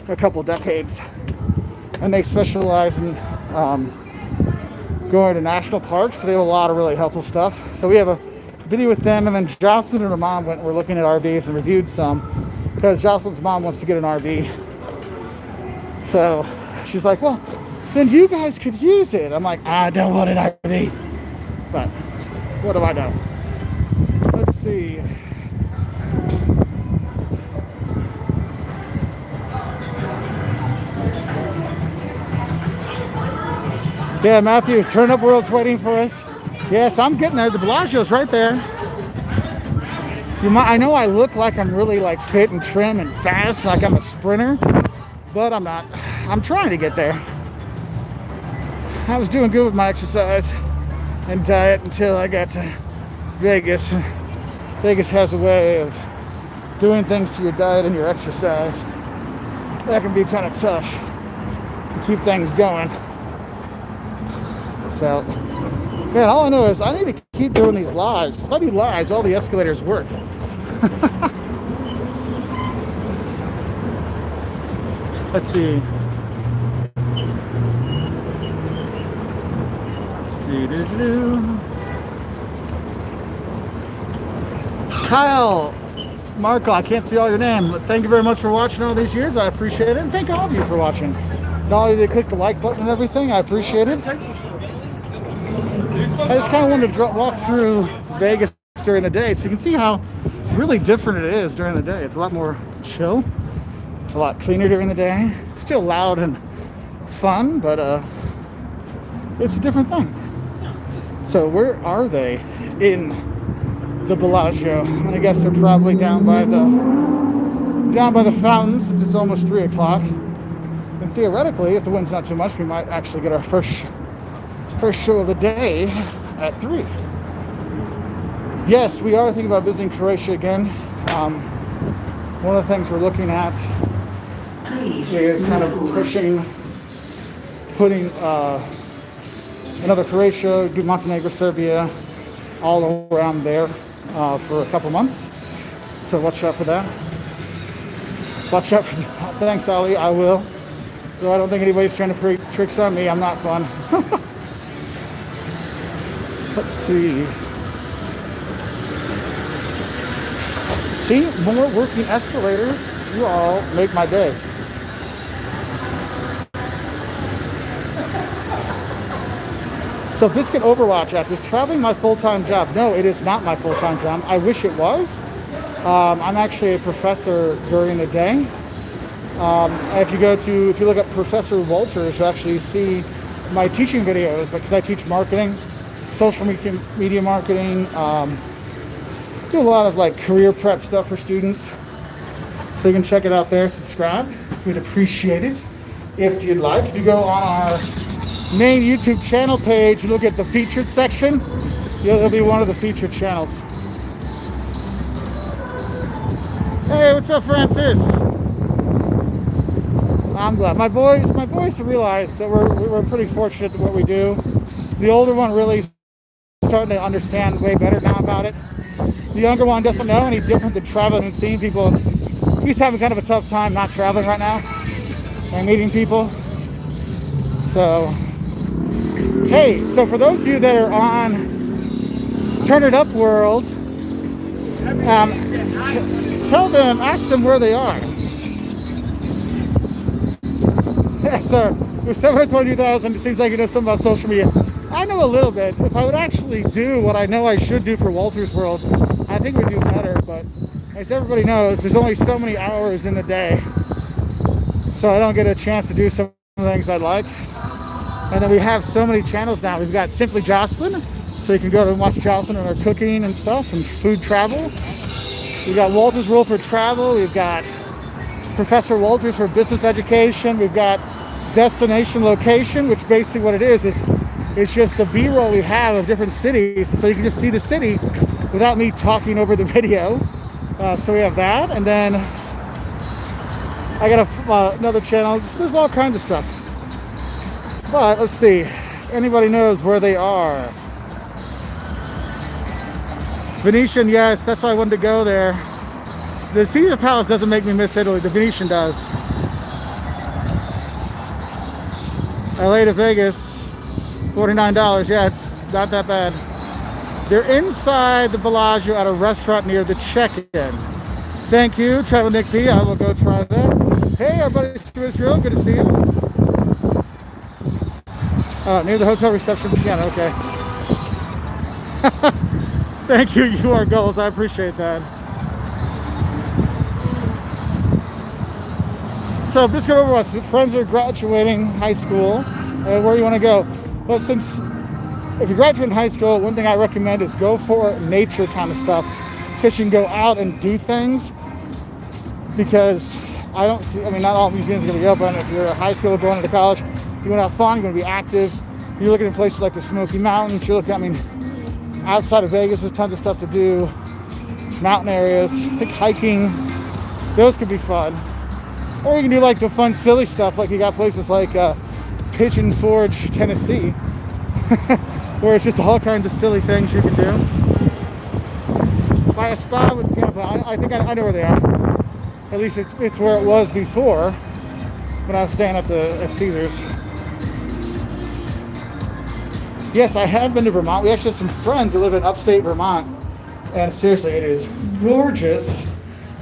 a couple decades, and they specialize in going to national parks. So they have a lot of really helpful stuff. So we have a video with them, and then Jocelyn and her mom were looking at RVs and reviewed some, because Jocelyn's mom wants to get an RV. So she's like, well, then you guys could use it. I'm like, I don't want an RV, but what do I know? Let's see. Yeah, Matthew, Turn Up World's waiting for us. Yes, I'm getting there. The Bellagio's right there. I know I look like I'm really like fit and trim and fast, like I'm a sprinter, but I'm not. I'm trying to get there. I was doing good with my exercise and diet until I got to Vegas. Vegas has a way of doing things to your diet and your exercise that can be kind of tough to keep things going. So, man, all I know is I need to keep doing these lives. If I do lives, all the escalators work. Let's see. Kyle, Marco, I can't see all your name, but thank you very much for watching all these years. I appreciate it, and thank all of you for watching. Not only did they click the like button and everything, I appreciate it. I just kind of wanted to walk through Vegas during the day so you can see how really different it is during the day. It's a lot more chill. It's a lot cleaner during the day. Still loud and fun, but it's a different thing. So where are they? In the Bellagio. And I guess they're probably down by the fountain, since it's almost 3 o'clock. And theoretically, if the wind's not too much, we might actually get our first show of the day at 3. Yes, we are thinking about visiting Croatia again. One of the things we're looking at is kind of putting another Croatia, do Montenegro, Serbia, all around there for a couple months. So watch out for that. Watch out for that. Thanks, Ali. I will. So I don't think anybody's trying to play tricks on me. I'm not fun. Let's see. See, more working escalators. You all make my day. So Biscuit Overwatch asks, is traveling my full-time job? No, it is not my full-time job. I wish it was. I'm actually a professor during the day. If you look up Professor Wolters, you'll actually see my teaching videos, because I teach marketing, social media marketing, do a lot of like career prep stuff for students. So you can check it out there, subscribe. We'd appreciate it if you'd like. If you go on our main YouTube channel page, you look at the featured section, it'll be one of the featured channels. Hey, what's up, Francis? I'm glad. My boys realize that we're pretty fortunate in what we do. The older one really starting to understand way better now about it. The younger one doesn't know any different than traveling and seeing people. He's having kind of a tough time not traveling right now and meeting people. So, hey, so for those of you that are on Turn It Up World, tell them, ask them where they are. Yeah, sir. There's 722,000. It seems like you know something about social media. I know a little bit. If I would actually do what I know I should do for Wolters World, I think we'd do better. But as everybody knows, there's only so many hours in the day, so I don't get a chance to do some of the things I'd like. And then we have so many channels now. We've got Simply Jocelyn, so you can go and watch Jocelyn and her cooking and stuff and food travel. We've got Wolters World for travel. We've got Professor Wolters for business education. We've got Destination Location, which basically what it is it's just the B-roll we have of different cities, so you can just see the city without me talking over the video. So we have that, and then I got another channel. There's all kinds of stuff. But let's see, anybody knows where they are? Venetian, yes, that's why I wanted to go there. The Caesar Palace doesn't make me miss Italy. The Venetian does. LA to Vegas, $49. Yeah, it's not that bad. They're inside the Bellagio at a restaurant near the check-in. Thank you, Travel Nick P. I will go try that. Hey, our buddy Stu Israel, good to see you. Near the hotel reception piano, okay. Thank you, you are goals. I appreciate that. So Biscuit Overwatch, friends are graduating high school. Where do you want to go? Well, if you're graduating high school, one thing I recommend is go for nature kind of stuff, because you can go out and do things. Because not all museums are going to be open. If you're a high schooler going into college, you want to have fun, you want to be active. You're looking at places like the Smoky Mountains. You're looking, outside of Vegas, there's tons of stuff to do. Mountain areas, I think hiking, those could be fun. Or you can do like the fun, silly stuff, like you got places like Pigeon Forge, Tennessee, where it's just all kinds of silly things you can do. Buy a spa with piano. I think I know where they are. At least it's where it was before when I was staying at Caesars. Yes, I have been to Vermont. We actually have some friends that live in upstate Vermont, and seriously, it is gorgeous.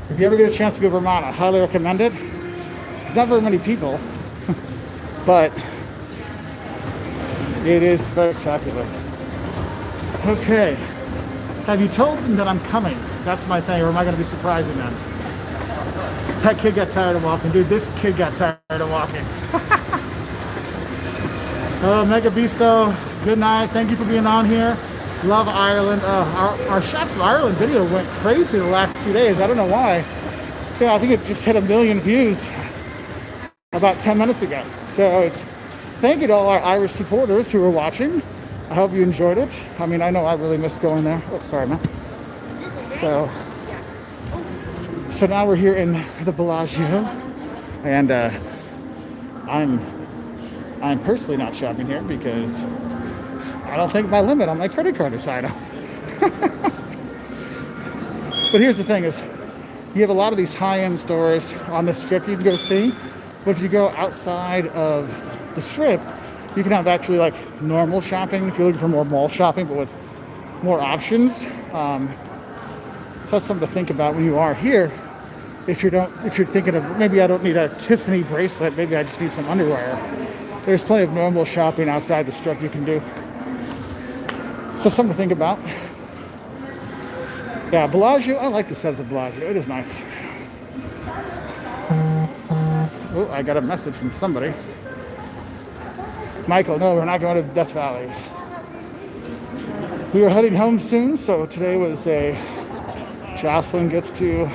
If you ever get a chance to go to Vermont, I highly recommend it. There's not very many people, but it is spectacular. Okay, have you told them that I'm coming? That's my thing, or am I going to be surprising them? That kid got tired of walking. Dude, this kid got tired of walking. Mega Beasto, good night. Thank you for being on here. Love Ireland. Our Shots of Ireland video went crazy the last few days. I don't know why. I think it just hit 1 million views about 10 minutes ago. So thank you to all our Irish supporters who are watching. I hope you enjoyed it. I know I really missed going there. Oh, sorry, man. So now we're here in the Bellagio, and I'm personally not shopping here because I don't think my limit on my credit card is high enough. But here's the thing is, you have a lot of these high-end stores on the strip you can go see, but if you go outside of the strip, you can have actually like normal shopping if you're looking for more mall shopping, but with more options. That's something to think about when you are here. If you're thinking of, maybe I don't need a Tiffany bracelet, maybe I just need some underwear. There's plenty of normal shopping outside the strip you can do. So something to think about. Yeah, Bellagio. I like the set at the Bellagio. It is nice. Oh, I got a message from somebody. Michael, no, we're not going to Death Valley. We were heading home soon, so today was Jocelyn gets to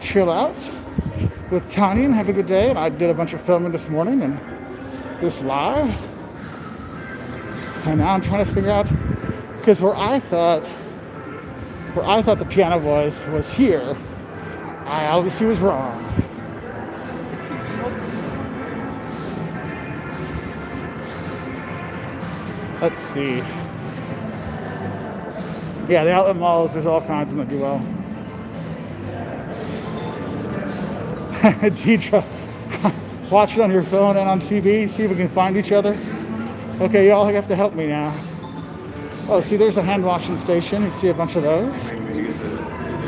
chill out with Tanya and have a good day. And I did a bunch of filming this morning and this live. And now I'm trying to figure out, because where I thought the piano was here, I obviously was wrong. Let's see. Yeah, the outlet malls, there's all kinds of them that do well. Deidre, watch it on your phone and on TV, see if we can find each other. Okay, y'all have to help me now. Oh, see, there's a hand washing station. You see a bunch of those.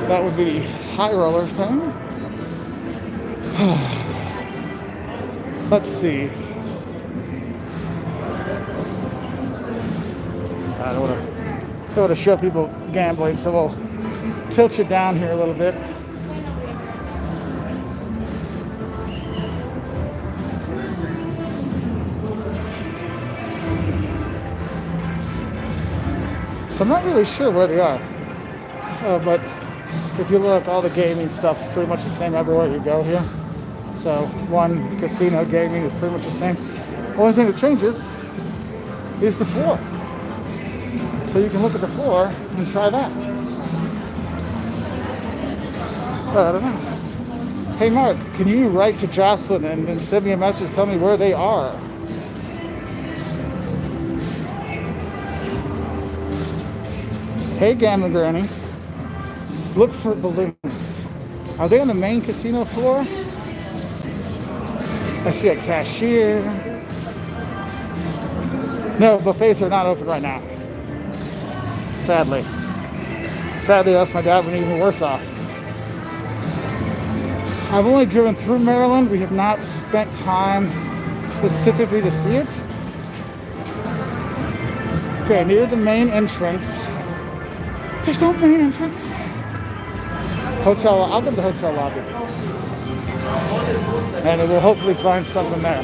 That would be high roller thing. Let's see. I don't want to show people gambling, so we'll tilt you down here a little bit. So I'm not really sure where they are, but if you look, all the gaming stuff is pretty much the same everywhere you go here. So one casino gaming is pretty much the same. The only thing that changes is the floor. So you can look at the floor and try that. I don't know. Hey Mark, can you write to Jocelyn and send me a message, tell me where they are? Hey Gambling Granny, look for balloons. Are they on the main casino floor? I see a cashier. No, buffets are not open right now. Sadly, else my dad would be even worse off. I've only driven through Maryland. We have not spent time specifically to see it. Okay, near the main entrance. There's no main entrance. Hotel, I'll go to the hotel lobby. And we'll hopefully find something there.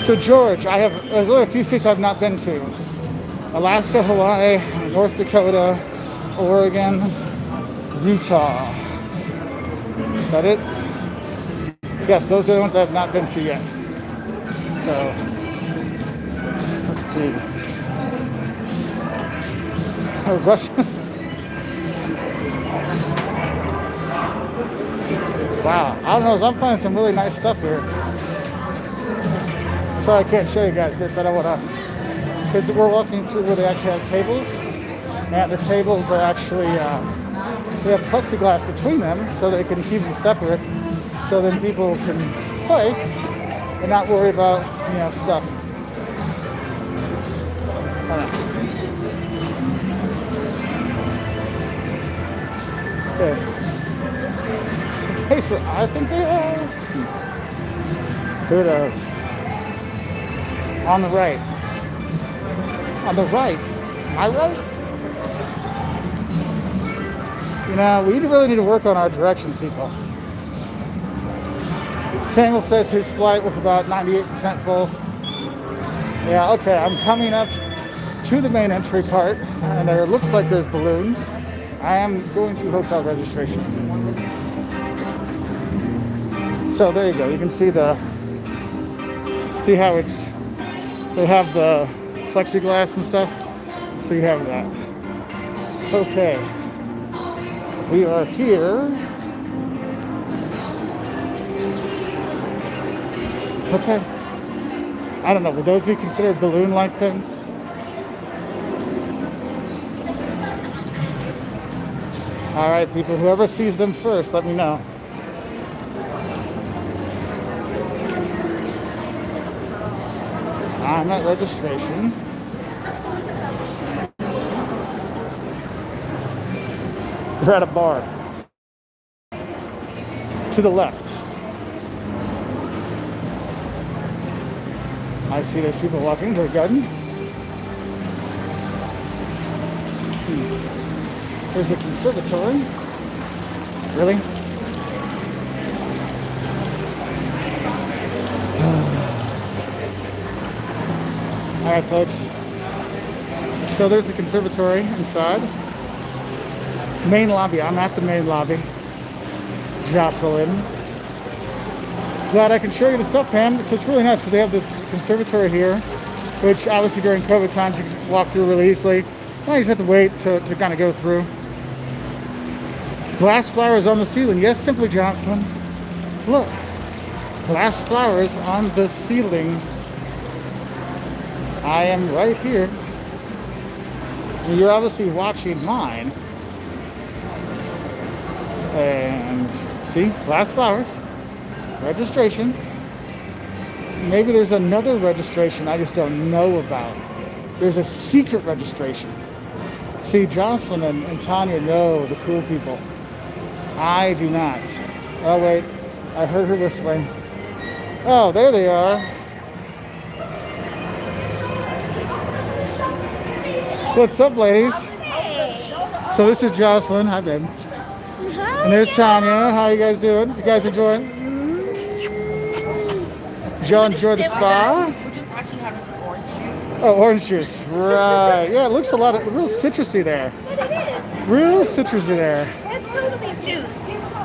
So George, there's only a few states I've not been to. Alaska, Hawaii, North Dakota, Oregon, Utah. Is that it? Yes, those are the ones I've not been to yet. So, let's see. Russia. Wow, I don't know, I'm finding some really nice stuff here. Sorry I can't show you guys this, I don't want to, because we're walking through where they actually have tables, and the tables are actually, they have plexiglass between them so they can keep them separate, so then people can play and not worry about, stuff. I don't know. Okay. Okay, so I think they are. Who knows? On the right. On the right? Am I right? We really need to work on our directions, people. Samuel says his flight was about 98% full. Yeah, okay, I'm coming up to the main entry part, and there looks like there's balloons. I am going to hotel registration. So there you go. You can see how they have the plexiglass and stuff. So you have that. Okay. We are here. Okay. I don't know. Would those be considered balloon-like things? All right, people, whoever sees them first, let me know. I'm at registration. They're at a bar. To the left. I see there's people walking to the garden. There's the conservatory. Really? All right, folks. So there's the conservatory inside. Main lobby. I'm at the main lobby. Jocelyn. Glad I can show you the stuff, Pam. So it's really nice because they have this conservatory here, which obviously during COVID times you can walk through really easily. Now you just have to wait to kind of go through. Glass flowers on the ceiling. Yes, simply Jocelyn. Look. Glass flowers on the ceiling. I am right here. You're obviously watching mine. And see, glass flowers. Registration. Maybe there's another registration I just don't know about. There's a secret registration. See, Jocelyn and Tanya know the cool people. I do not. Oh, wait. I heard her whistling. Oh, there they are. What's up, ladies? So this is Jocelyn. Hi, babe. Hi. And there's Tanya. How you guys doing? You guys enjoying? Did y'all enjoy the spa? We're just watching you have some orange juice. Oh, orange juice. Right. Yeah, it looks a lot of real citrusy there. But it is. Real citrusy there. It's totally juice.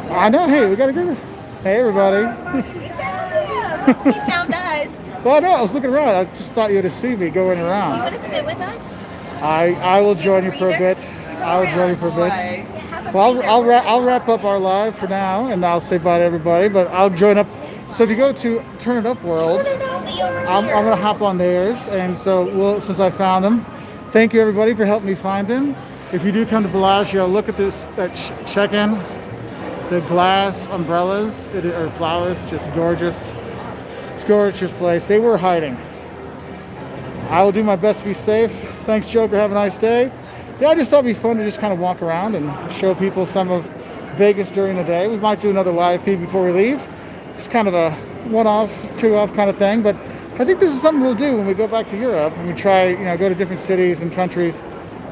I know. Hey, we got to go. Hey, everybody. He found us. Well, no, I was looking around. I just thought you would have seen me going You around. want to sit with us? I will join you for a bit. I'll join you for a bit. Well, I'll wrap up our live for now, and I'll say bye to everybody. But I'll join up. So if you go to Turn It Up World, I'm gonna hop on theirs, and so since I found them, thank you everybody for helping me find them. If you do come to Bellagio, look at that check-in, the glass umbrellas or flowers, just gorgeous. It's a gorgeous place. They were hiding. I will do my best to be safe. Thanks, Joker. Have a nice day. Yeah, I just thought it'd be fun to just kind of walk around and show people some of Vegas during the day. We might do another live feed before we leave. It's kind of a one-off, two-off kind of thing, but I think this is something we'll do when we go back to Europe and we try, go to different cities and countries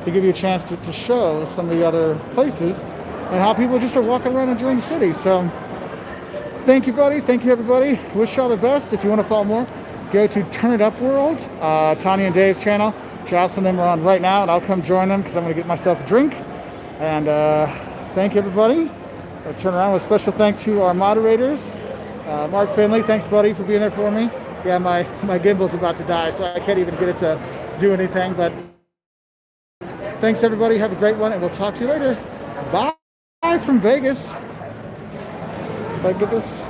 to give you a chance to show some of the other places and how people just are walking around enjoying the city. So thank you, buddy. Thank you, everybody. Wish you all the best. If you want to follow more, go to Turn It Up World, Tanya and Dave's channel. Jocelyn and them are on right now, and I'll come join them because I'm going to get myself a drink. And thank you, everybody. I'll turn around with a special thank to our moderators. Mark Finley, thanks, buddy, for being there for me. Yeah, my gimbal's about to die, so I can't even get it to do anything. But thanks, everybody. Have a great one, and we'll talk to you later. Bye from Vegas. If I get this.